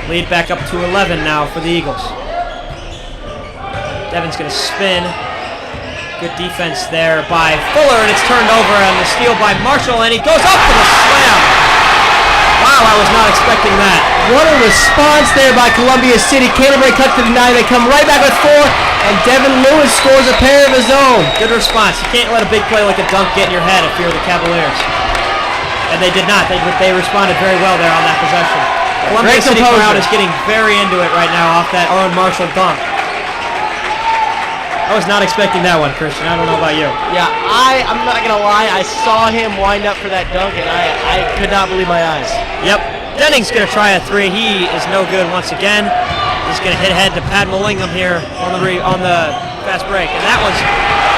Lead back up to 11 now for the Eagles. Devin's going to spin. Good defense there by Fuller, and it's turned over on the steal by Marshall, and he goes up for the slam. Wow, I was not expecting that. What a response there by Columbia City. Canterbury cut to the 9. They come right back with 4, and Devin Lewis scores a pair of his own. Good response. You can't let a big play like a dunk get in your head if you're the Cavaliers. And they did not. They responded very well there on that possession. Columbia City crowd is getting very into it right now off that Owen Marshall dunk. I was not expecting that one, Christian. I don't know about you. Yeah, I'm not going to lie. I saw him wind up for that dunk, and I could not believe my eyes. Yep. Denning's going to try a 3. He is no good once again. He's going to hit ahead to Pat Mallingham here on the fast break. And that one's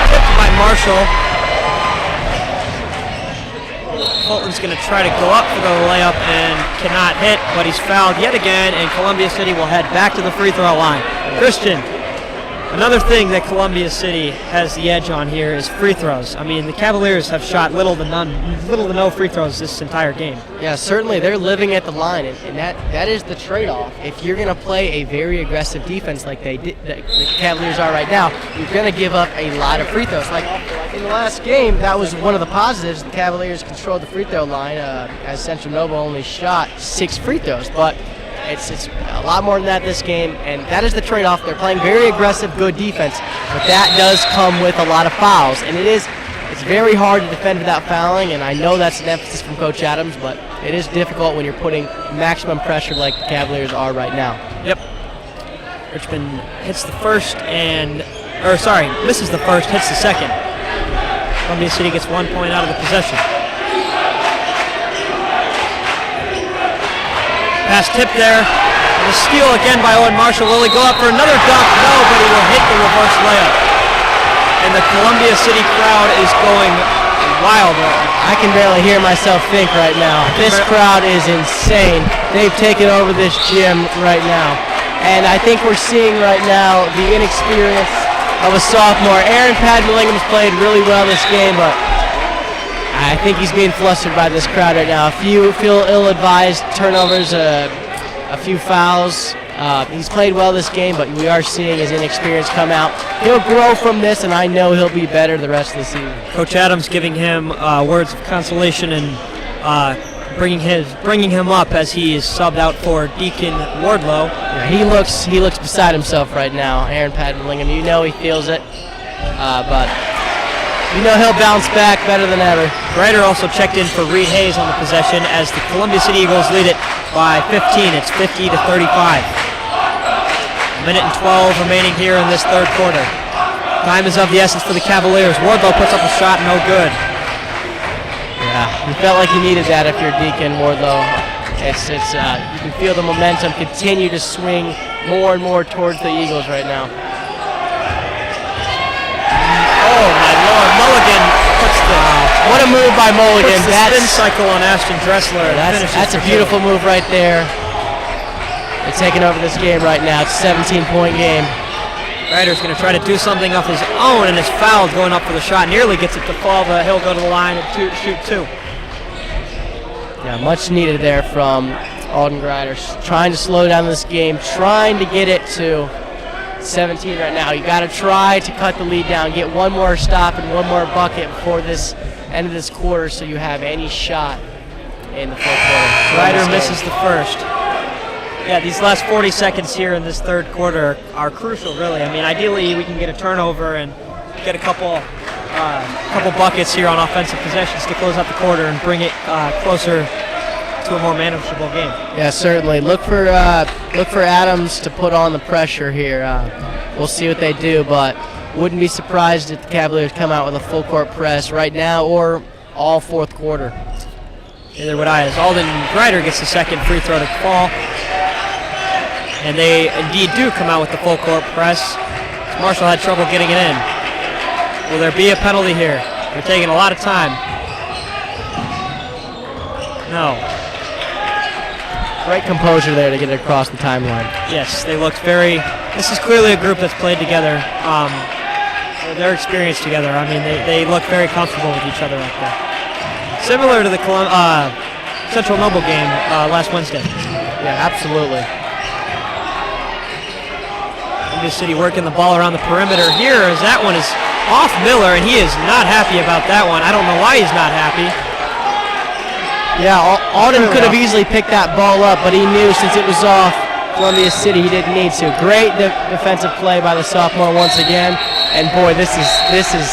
tipped by Marshall. Fulton's going to try to go up for the layup and cannot hit, but he's fouled yet again, and Columbia City will head back to the free throw line. Christian, another thing that Columbia City has the edge on here is free throws. I mean, the Cavaliers have shot little to no free throws this entire game. Yeah, certainly they're living at the line, and that is the trade-off. If you're going to play a very aggressive defense like the Cavaliers are right now, you're going to give up a lot of free throws. Like in the last game, that was one of the positives. The Cavaliers controlled the free throw line as Central Nova only shot 6 free throws, but it's a lot more than that this game, and that is the trade-off. They're playing very aggressive, good defense, but that does come with a lot of fouls, and it's very hard to defend without fouling, and I know that's an emphasis from Coach Adams, but it is difficult when you're putting maximum pressure like the Cavaliers are right now. Yep. Richmond hits the first misses the first, hits the second. Columbia City gets 1 point out of the possession. Pass tip there. The steal again by Owen Marshall. Will he go up for another dunk? No, but he will hit the reverse layup. And the Columbia City crowd is going wild. I can barely hear myself think right now. This crowd is insane. They've taken over this gym right now. And I think we're seeing right now the inexperience of a sophomore. Aaron Padmillingham's played really well this game, but I think he's being flustered by this crowd right now. A few feel ill-advised turnovers, a few fouls. He's played well this game, but we are seeing his inexperience come out. He'll grow from this, and I know he'll be better the rest of the season. Coach Adams giving him words of consolation and bringing him up as he is subbed out for Deacon Wardlow. Yeah, he looks beside himself right now. Aaron Padmillingham, you know he feels it, but you know he'll bounce back better than ever. Ryder also checked in for Reed Hayes on the possession as the Columbia City Eagles lead it by 15. It's 50-35. A minute and 12 remaining here in this third quarter. Time is of the essence for the Cavaliers. Wardlow puts up a shot, no good. Yeah, you felt like you needed that if you're Deacon Wardlow. It's you can feel the momentum continue to swing more and more towards the Eagles right now. Oh my Lord, Mulligan puts what a move by Mulligan. Puts the spin cycle on Ashton Dressler. That's a beautiful move right there. They're taking over this game right now. It's a 17-point game. Ryder's going to try to do something off his own, and is fouled going up for the shot. Nearly gets it to fall, but he'll go to the line and shoot 2. Yeah, much needed there from Alden Grider. Trying to slow down this game, trying to get it to 17 right now. You got to try to cut the lead down, get one more stop and one more bucket before this end of this quarter, so you have any shot in the fourth quarter. Ryder misses the first. Yeah, these last 40 seconds here in this third quarter are crucial, really. I mean, ideally we can get a turnover and get a couple buckets here on offensive possessions to close out the quarter and bring it closer to a more manageable game. Yeah, certainly. Look for Adams to put on the pressure here. We'll see what they do, but wouldn't be surprised if the Cavaliers come out with a full court press right now or all fourth quarter. Neither would I, as Alden Grider gets the second free throw to fall. And they indeed do come out with the full court press. Marshall had trouble getting it in. Will there be a penalty here? They're taking a lot of time. No. Great composure there to get it across the timeline. Yes, they looked very. This is clearly a group that's played together. They're experienced together. I mean, they look very comfortable with each other right there. Similar to the Central Noble game last Wednesday. Yeah, absolutely. Columbia City working the ball around the perimeter here as that one is off Miller, and he is not happy about that one. I don't know why he's not happy. Yeah, Alden could have easily picked that ball up, but he knew since it was off Columbia City, he didn't need to. Great defensive play by the sophomore once again. And boy, this is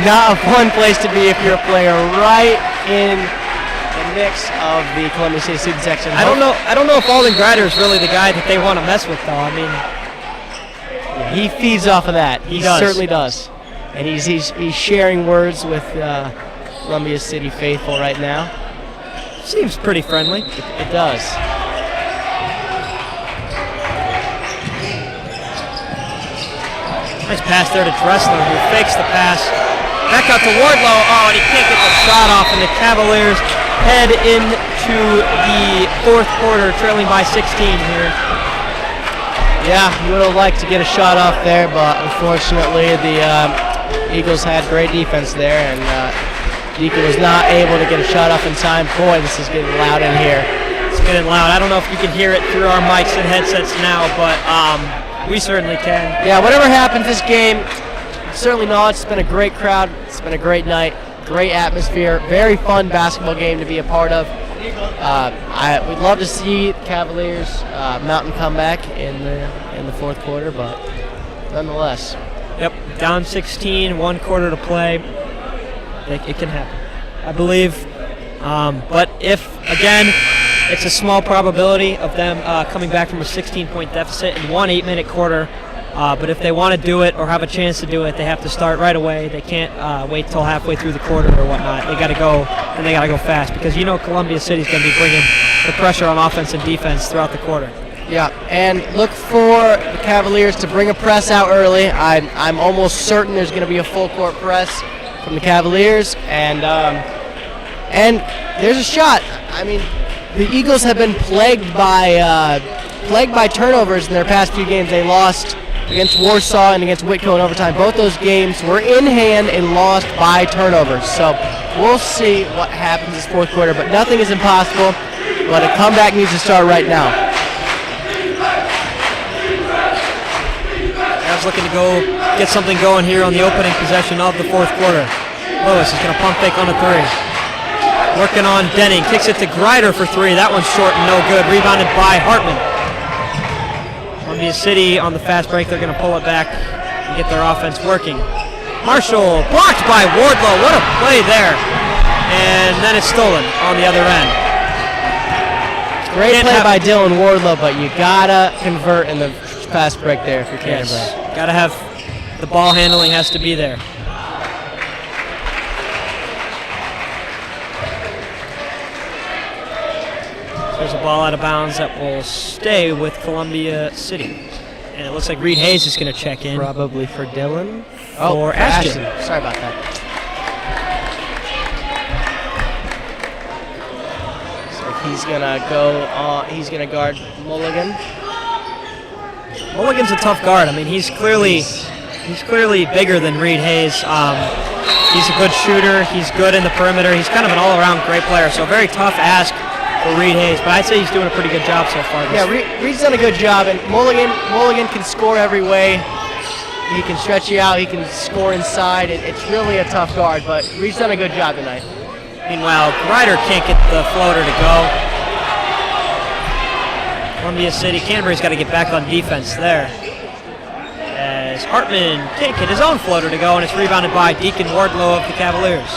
not a fun place to be if you're a player right in the mix of the Columbia City student section. I don't know if Alden Grider is really the guy that they want to mess with, though. I mean, yeah, he feeds off of that. He certainly does. And he's sharing words with Columbia City faithful right now. Seems pretty friendly. It does. Nice pass there to Dressler, who fakes the pass. Back out to Wardlow. Oh, and he can't get the shot off, and the Cavaliers head into the fourth quarter, trailing by 16 here. Yeah, you would have liked to get a shot off there, but unfortunately the Eagles had great defense there, and Deacon was not able to get a shot off in time. Boy, this is getting loud in here. It's getting loud. I don't know if you can hear it through our mics and headsets now, but we certainly can. Yeah, whatever happens this game, certainly not. It's been a great crowd. It's been a great night, great atmosphere, very fun basketball game to be a part of. We'd love to see the Cavaliers mount and come back in the fourth quarter, but nonetheless. Yep, down 16, 1 quarter to play. It can happen, I believe. But if, again, it's a small probability of them coming back from a 16-point deficit in 1 8-minute quarter. But if they want to do it or have a chance to do it, they have to start right away. They can't wait till halfway through the quarter or whatnot. They got to go, and they got to go fast, because you know Columbia City's going to be bringing the pressure on offense and defense throughout the quarter. Yeah, and look for the Cavaliers to bring a press out early. I'm almost certain there's going to be a full court press from the Cavaliers, and there's a shot. I mean, the Eagles have been plagued by turnovers in their past few games. They lost against Warsaw and against Whitco in overtime. Both those games were in hand and lost by turnovers. So we'll see what happens this fourth quarter, but nothing is impossible. But a comeback needs to start right now. Cavs looking to go get something going here on the opening possession of the fourth quarter. Lewis is going to pump fake on a three. Working on Denning. Kicks it to Grider for three. That one's short and no good. Rebounded by Hartman. Columbia City on the fast break. They're going to pull it back and get their offense working. Marshall blocked by Wardlow. What a play there. And then it's stolen on the other end. Great play by Dylan Wardlow, but you got to convert in the fast break there if you're Canterbury. Yes. Got to have the ball handling has to be there. There's a ball out of bounds that will stay with Columbia City. And it looks like Reed Hayes is going to check in. Probably for Dylan. For Ashton. Sorry about that. So he's going to go, he's going to guard Mulligan. Mulligan's a tough guard. I mean, he's clearly bigger than Reed Hayes. He's a good shooter. He's good in the perimeter. He's kind of an all-around great player. So very tough ask for Reed Hayes, but I'd say he's doing a pretty good job so far. Yeah, Reed's done a good job, and Mulligan can score every way. He can stretch you out. He can score inside. It's really a tough guard, but Reed's done a good job tonight. Meanwhile, Grider can't get the floater to go. Columbia City, Canterbury's got to get back on defense there. As Hartman can't get his own floater to go, and it's rebounded by Deacon Wardlow of the Cavaliers.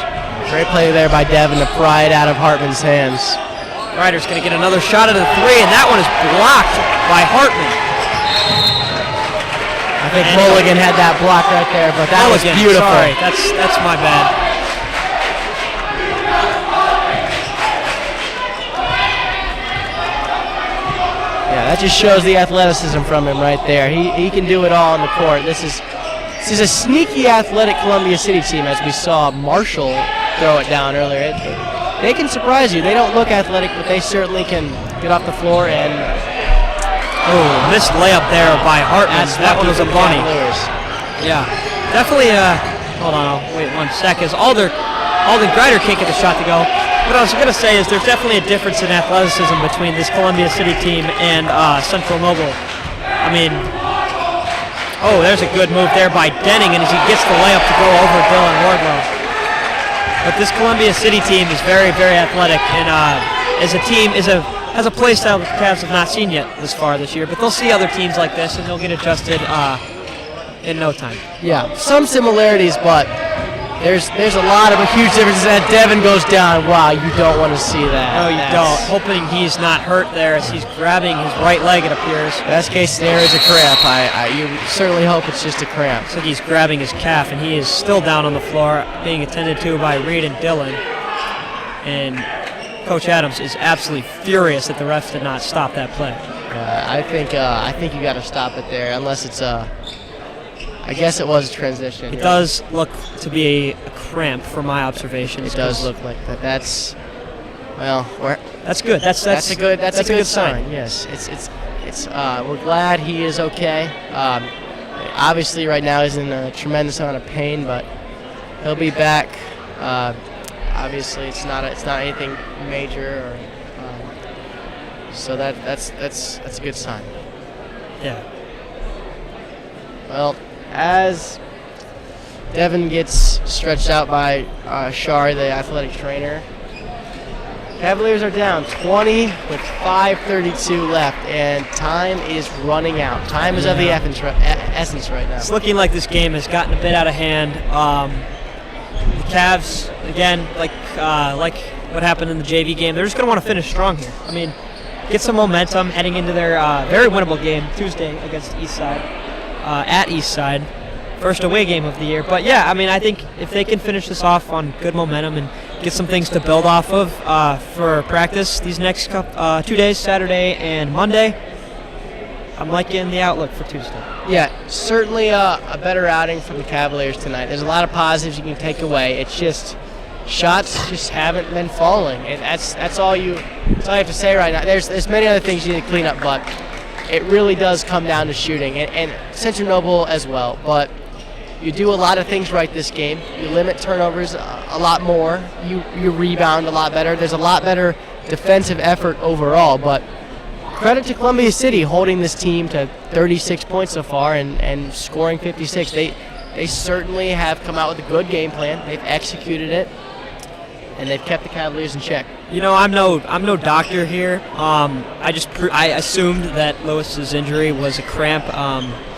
Great play there by Devin to pry it out of Hartman's hands. Grider's going to get another shot at a three, and that one is blocked by Hartman. I think Mulligan had that block right there, but that was beautiful. Sorry, that's my bad. Yeah, that just shows the athleticism from him right there. He can do it all on the court. This is a sneaky athletic Columbia City team, as we saw Marshall throw it down earlier. They can surprise you. They don't look athletic, but they certainly can get off the floor and... Oh, missed layup there by Hartman. That one was a bunny. Yeah, definitely. Hold on, I'll wait 1 sec. As Alden Grider can't get the shot to go. What I was going to say is there's definitely a difference in athleticism between this Columbia City team and Central Noble. I mean, Oh, there's a good move there by Denning, and as he gets the layup to go over Dylan Wardlow. But this Columbia City team is very, very athletic, and as a team has a play style that the Cavs have not seen yet this far this year. But they'll see other teams like this, and they'll get adjusted in no time. Yeah, some similarities, but there's a lot of a huge difference. That Devin goes down. Wow, you don't want to see that. No, you don't. Hoping he's not hurt there as he's grabbing his right leg, it appears. Best case scenario is a cramp. You certainly hope it's just a cramp. Looks like he's grabbing his calf, and he is still down on the floor, being attended to by Reed and Dillon. And Coach Adams is absolutely furious that the refs did not stop that play. I think you got to stop it there, unless it's I guess it was a transition. It does look to be a cramp from my observations. It does look like that. That's good. That's a good sign. Yes, it's we're glad he is okay. Obviously, right now he's in a tremendous amount of pain, but he'll be back. Obviously, it's not anything major, so that's a good sign. Yeah. Well, as Devin gets stretched out by Shari, the athletic trainer, Cavaliers are down 20 with 5:32 left, and time is running out. Time is of the essence right now. It's looking like this game has gotten a bit out of hand. The Cavs, again, like what happened in the JV game, they're just going to want to finish strong here. I mean, get some momentum heading into their very winnable game Tuesday against Eastside, at Eastside. First away game of the year. But, yeah, I mean, I think if they can finish this off on good momentum and get some things to build off of for practice these next 2 days, Saturday and Monday, I'm liking the outlook for Tuesday. Yeah, certainly a better outing from the Cavaliers tonight. There's a lot of positives you can take away. It's just shots just haven't been falling, and that's all you have to say right now. There's many other things you need to clean up, but it really does come down to shooting, and Central Noble as well. But you do a lot of things right this game. You limit turnovers a lot more. You rebound a lot better. There's a lot better defensive effort overall, but credit to Columbia City holding this team to 36 points so far and scoring 56. They certainly have come out with a good game plan. They've executed it, and they've kept the Cavaliers in check. You know, I'm no doctor here. I assumed that Lewis's injury was a cramp,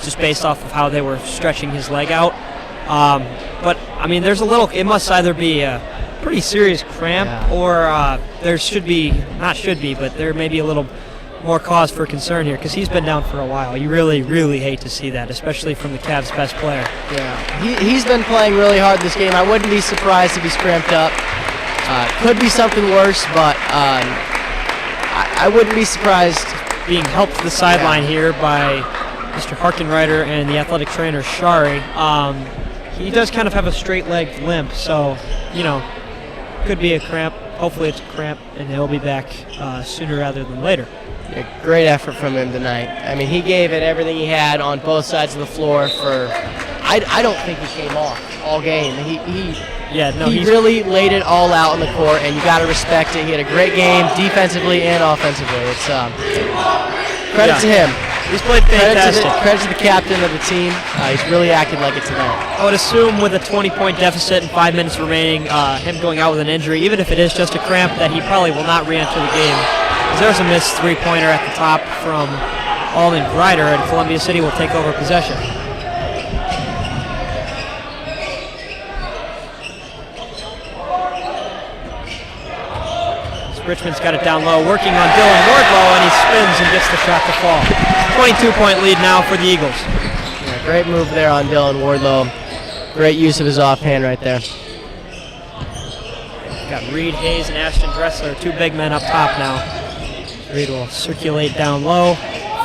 just based off of how they were stretching his leg out. But I mean, it must either be a pretty serious cramp, or but there may be a little more cause for concern here, because he's been down for a while. You really, really hate to see that, especially from the Cavs' best player. Yeah, he's been playing really hard this game. I wouldn't be surprised if he's cramped up. Could be something worse, but I wouldn't be surprised. Being helped to the sideline here by Mr. Harkenreiter and the athletic trainer Shari. He does kind of have a straight-legged limp, so, could be a cramp. Hopefully it's a cramp, and he'll be back sooner rather than later. Yeah, great effort from him tonight. I mean, he gave it everything he had on both sides of the floor for. I don't think he came off all game. He really laid it all out on the court, and you got to respect it. He had a great game defensively and offensively. It's credit to him. He's played fantastic. Credit to the captain of the team. He's really acted like it tonight. I would assume with a 20-point deficit and 5 minutes remaining, him going out with an injury, even if it is just a cramp, that he probably will not re-enter the game. There's a missed three-pointer at the top from Alden Grider, and Columbia City will take over possession. Richmond's got it down low, working on Dylan Wardlow, and he spins and gets the shot to fall. 22-point lead now for the Eagles. Yeah, great move there on Dylan Wardlow. Great use of his offhand right there. Got Reed, Hayes, and Ashton Dressler, two big men up top now. Reed will circulate down low,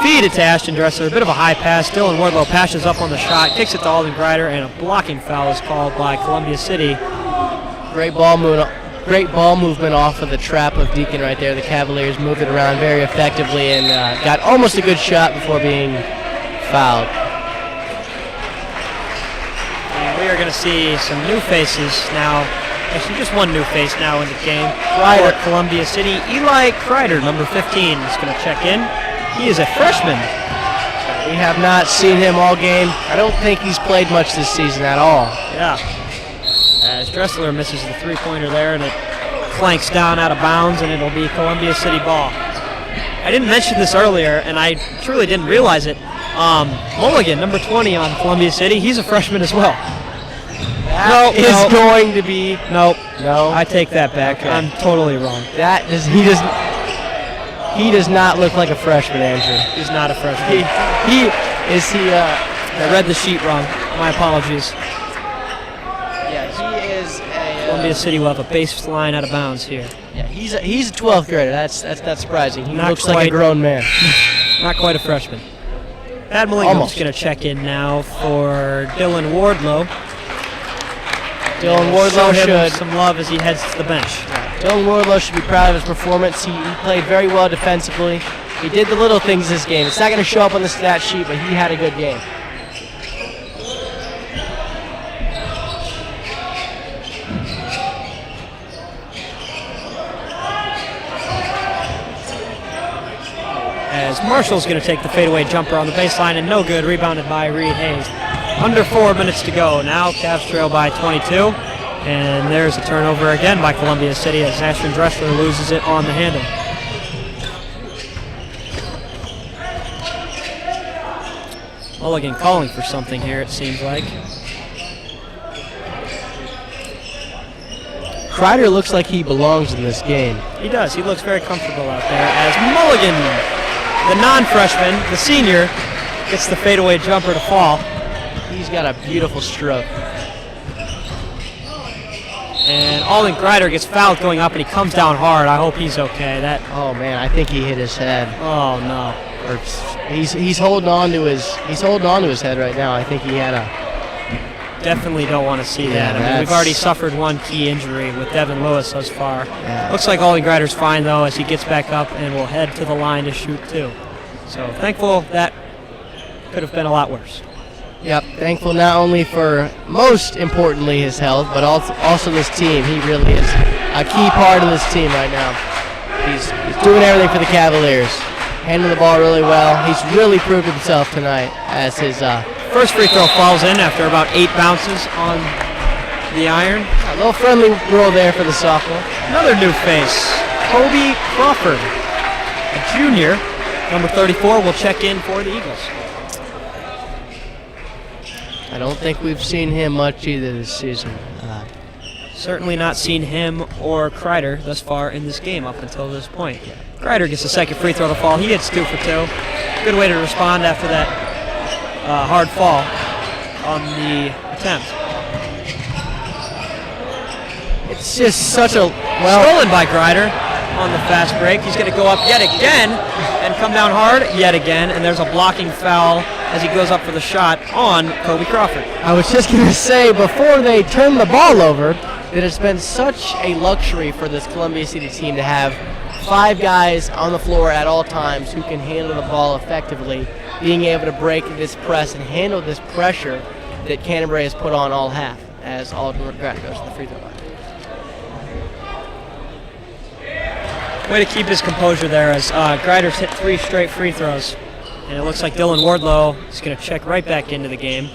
feed it to Ashton Dressler, a bit of a high pass. Dylan Wardlow passes up on the shot, kicks it to Alden Grider, and a blocking foul is called by Columbia City. Great ball movement off of the trap of Deacon right there. The Cavaliers moved it around very effectively and got almost a good shot before being fouled. And we are going to see some new faces now. Actually, just one new face now in the game. For Columbia City, Eli Kreider, number 15, is going to check in. He is a freshman. We have not seen him all game. I don't think he's played much this season at all. Yeah. As Dressler misses the three-pointer there, and it clanks down out of bounds, and it'll be Columbia City ball. I didn't mention this earlier, and I truly didn't realize it. Mulligan, number 20 on Columbia City, he's a freshman as well. That is going to be... Nope. No. I take that back. Okay. I'm totally wrong. He does not look like a freshman, Andrew. He's not a freshman. I read the sheet wrong. My apologies. Yeah, he is a... Columbia City will have a baseline out of bounds here. Yeah, he's a 12th grader. That's not surprising. He Not looks like quite. a grown man. Not quite a freshman. Pat Millingham's going to check in now for Dylan Wardlow. Dylan Wardlow Show him should. some love as he heads to the bench. Dylan Wardlow should be proud of his performance. He played very well defensively. He did the little things this game. It's not going to show up on the stat sheet, but he had a good game. As Marshall's going to take the fadeaway jumper on the baseline, and no good. Rebounded by Reed Hayes. Under 4 minutes to go. Now Cavs trail by 22. And there's a turnover again by Columbia City as Ashton Dressler loses it on the handle. Mulligan calling for something here, it seems like. Kreider looks like he belongs in this game. He does. He looks very comfortable out there as Mulligan, the non-freshman, the senior, gets the fadeaway jumper to fall. He's got a beautiful stroke. And Alden Kreider gets fouled going up, and he comes down hard. I hope he's okay. Oh man, I think he hit his head. Oh no. Or he's holding on to his head right now. I think he had a... Definitely don't want to see that. I mean, we've already suffered one key injury with Devin Lewis thus far. Yeah. Looks like Alden Kreider's fine though as he gets back up and will head to the line to shoot too. So thankful that could have been a lot worse. Yep, thankful not only for, most importantly, his health, but also this team. He really is a key part of this team right now. He's doing everything for the Cavaliers, handling the ball really well. He's really proved himself tonight as his... First free throw falls in after about 8 bounces on the iron. A little friendly roll there for the sophomore. Another new face, Kobe Crawford, a junior, number 34, will check in for the Eagles. I don't think we've seen him much either this season. Certainly not seen him or Kreider thus far in this game up until this point. Kreider gets the second free throw to fall. He hits 2 for 2. Good way to respond after that hard fall on the attempt. It's just such a... Stolen by Kreider on the fast break. He's going to go up yet again and come down hard yet again, and there's a blocking foul as he goes up for the shot on Kobe Crawford. I was just going to say, before they turn the ball over, that it's been such a luxury for this Columbia City team to have 5 guys on the floor at all times who can handle the ball effectively, being able to break this press and handle this pressure that Canterbury has put on all half as Alden Kreider goes to the free throw line. Way to keep his composure there as Kreider's hit 3 straight free throws. And it looks like Dylan Wardlow is going to check right back into the game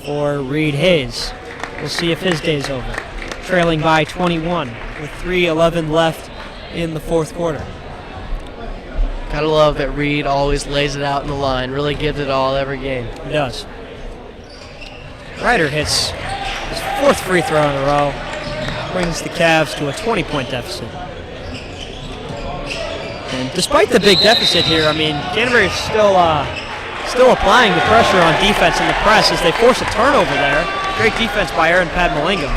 for Reed Hayes. We'll see if his day's over. Trailing by 21 with 3:11 left in the fourth quarter. Gotta love that Reed always lays it out in the line, really gives it all every game. He does. Kreider hits his 4th free throw in a row, brings the Cavs to a 20-point deficit. And despite the big deficit here, I mean, Canterbury is still applying the pressure on defense in the press as they force a turnover there. Great defense by Aaron Padmalingham.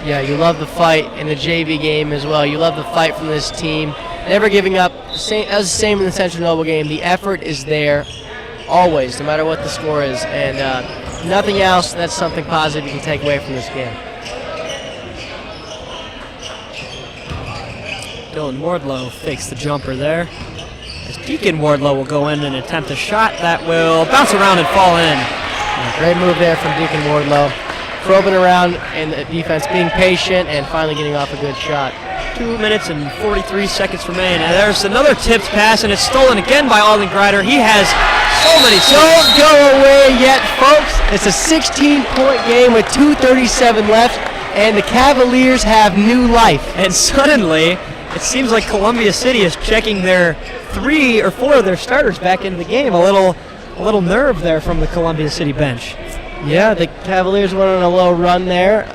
Yeah, you love the fight in the JV game as well. You love the fight from this team. Never giving up. That was the same in the Central Noble game. The effort is there always, no matter what the score is. And nothing else, that's something positive you can take away from this game. Dylan Wardlow fakes the jumper there. As Deacon Wardlow will go in and attempt a shot that will bounce around and fall in. Yeah, great move there from Deacon Wardlow. Probing around in the defense, being patient, and finally getting off a good shot. 2 minutes and 43 seconds remain. And there's another tipped pass, and it's stolen again by Alden Grider. He has so many. Don't go away yet, folks. It's a 16-point game with 2:37 left, and the Cavaliers have new life. And suddenly, it seems like Columbia City is checking their 3 or 4 of their starters back into the game. A little nerve there from the Columbia City bench. Yeah, the Cavaliers went on a little run there.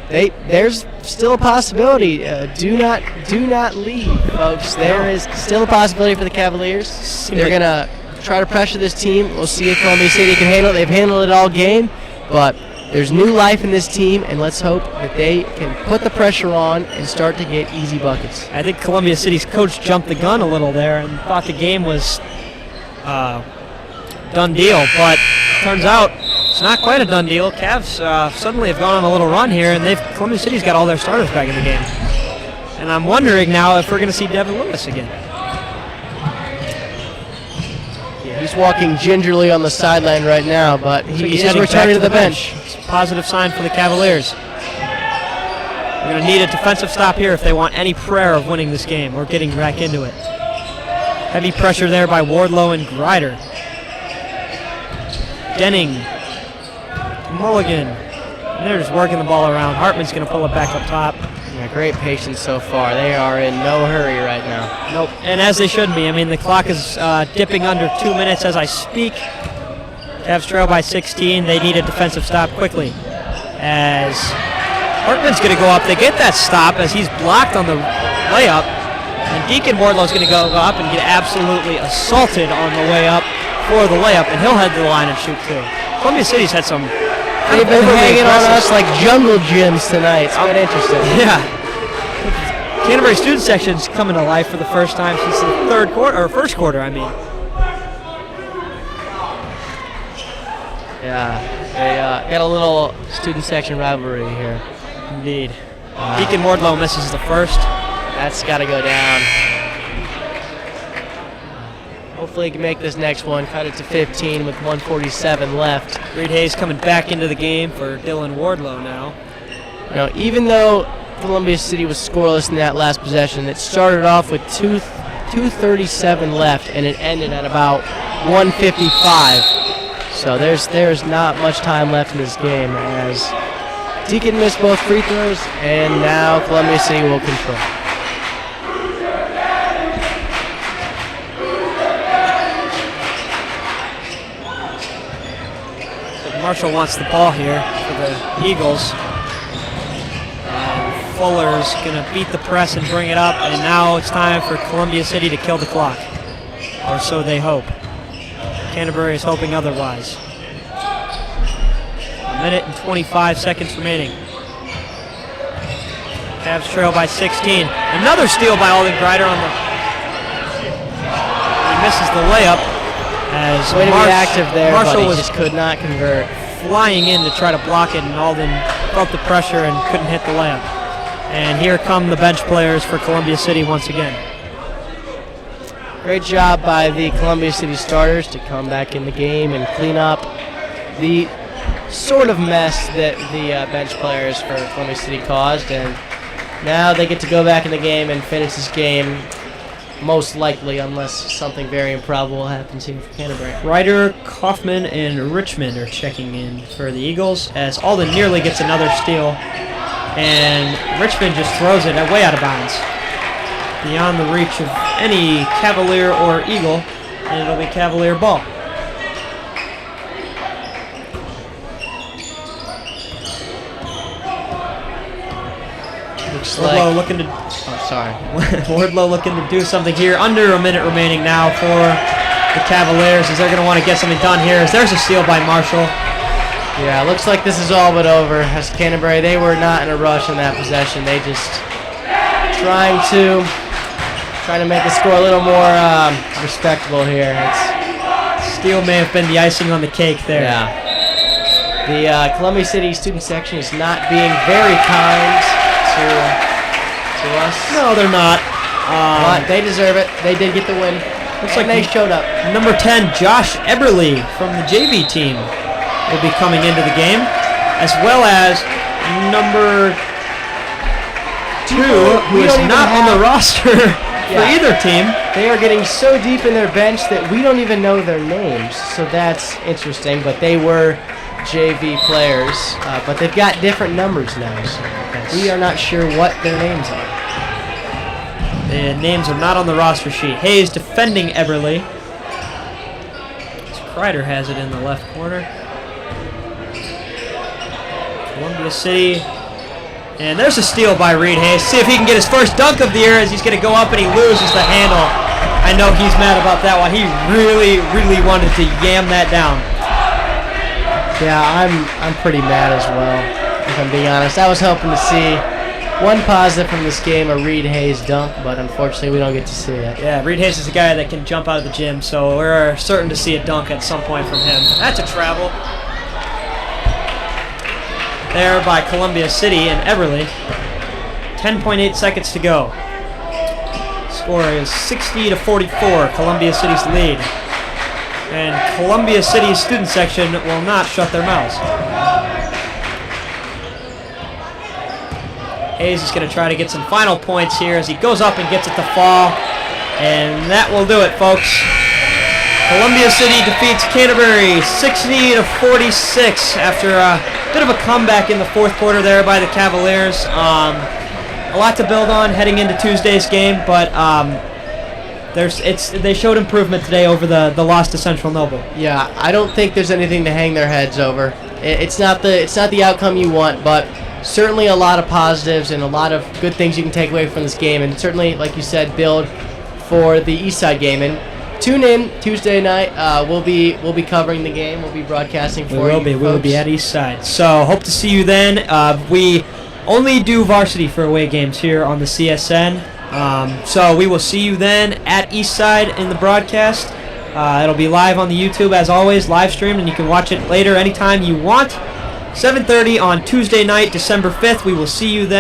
There's still a possibility. Do not leave, folks. There is still a possibility for the Cavaliers. They're gonna try to pressure this team. We'll see if Columbia City can handle it. They've handled it all game, but there's new life in this team, and let's hope that they can put the pressure on and start to get easy buckets. I think Columbia City's coach jumped the gun a little there and thought the game was done deal, but turns out it's not quite a done deal. Cavs suddenly have gone on a little run here, and Columbia City's got all their starters back in the game. And I'm wondering now if we're going to see Devin Lewis again. Yeah, he's walking gingerly on the sideline right now, but he's returning to the bench. It's a positive sign for the Cavaliers. They're going to need a defensive stop here if they want any prayer of winning this game or getting back into it. Heavy pressure there by Wardlow and Grider. Denning, Mulligan, and they're just working the ball around. Hartman's going to pull it back up top. Yeah, great patience so far. They are in no hurry right now. Nope, and as they should be. I mean, the clock is dipping under 2 minutes as I speak. Cavs trail by 16. They need a defensive stop quickly. As Hartman's going to go up. They get that stop as he's blocked on the layup. And Deacon Wardlow's going to go up and get absolutely assaulted on the way up for the layup, and he'll head to the line and shoot too. Columbia City's had some. They've been hanging on us like jungle gyms tonight. It's quite interesting. Yeah. Canterbury student section's coming to life for the first time since the first quarter. I mean. Yeah, they got a little student section rivalry here. Indeed. Deacon Wardlow misses the first. That's got to go down. Hopefully he can make this next one, cut it to 15 with 1:47 left. Reed Hayes coming back into the game for Dylan Wardlow now. You know, even though Columbia City was scoreless in that last possession, it started off with 2:37 left, and it ended at about 1:55. So there's not much time left in this game as Deacon missed both free throws, and now Columbia City will control. Marshall wants the ball here for the Eagles. And Fuller's going to beat the press and bring it up, and now it's time for Columbia City to kill the clock. Or so they hope. Canterbury is hoping otherwise. 1 minute and 25 seconds remaining. Cavs trail by 16. Another steal by Alden Grider on the... He misses the layup. As way to be active there, Marshall but he just could not convert. Flying in to try to block it, and Alden felt the pressure and couldn't hit the layup. And here come the bench players for Columbia City once again. Great job by the Columbia City starters to come back in the game and clean up the sort of mess that the bench players for Columbia City caused. And now they get to go back in the game and finish this game, most likely, unless something very improbable happens here for Canterbury. Ryder, Kaufman, and Richmond are checking in for the Eagles as Alden nearly gets another steal, and Richmond just throws it way out of bounds, beyond the reach of any Cavalier or Eagle, and it'll be Cavalier ball. Wardlow looking to... Oh, sorry. Wardlow looking to do something here. Under a minute remaining now for the Cavaliers as they're going to want to get something done here. As there's a steal by Marshall. Yeah, looks like this is all but over. As Canterbury, they were not in a rush in that possession. They just trying to make the score a little more respectable here. Steal may have been the icing on the cake there. Yeah. The Columbia City student section is not being very kind to us. No, they're not. But they deserve it. They did get the win. Looks like they showed up. Number 10, Josh Eberly from the JV team will be coming into the game, as well as number who is not on the roster for either team. They are getting so deep in their bench that we don't even know their names. So that's interesting. But they were JV players. But they've got different numbers now. So we are not sure what their names are. The names are not on the roster sheet. Hayes defending Eberly. Kreider has it in the left corner. Columbia City. And there's a steal by Reed Hayes. See if he can get his first dunk of the year as he's going to go up and he loses the handle. I know he's mad about that one. He really, really wanted to yam that down. Yeah, I'm pretty mad as well, if I'm being honest. I was hoping to see one positive from this game, a Reed Hayes dunk, but unfortunately we don't get to see it. Yeah, Reed Hayes is a guy that can jump out of the gym, so we're certain to see a dunk at some point from him. That's a travel. There by Columbia City and Everly. 10.8 seconds to go. Score is 60-44, Columbia City's lead. And Columbia City's student section will not shut their mouths. Hayes is going to try to get some final points here as he goes up and gets it to fall. And that will do it, folks. Columbia City defeats Canterbury 60-46 after a bit of a comeback in the fourth quarter there by the Cavaliers. A lot to build on heading into Tuesday's game, but they showed improvement today over the loss to Central Noble. Yeah, I don't think there's anything to hang their heads over. It's not the outcome you want, but certainly a lot of positives and a lot of good things you can take away from this game, and certainly, like you said, build for the Eastside game. And tune in Tuesday night. We'll be covering the game. We'll be broadcasting for you. We will be at Eastside. So hope to see you then. We only do varsity for away games here on the CSN. So we will see you then at Eastside in the broadcast. It'll be live on the YouTube as always, live streamed, and you can watch it later anytime you want. 7:30 on Tuesday night, December 5th. We will see you then.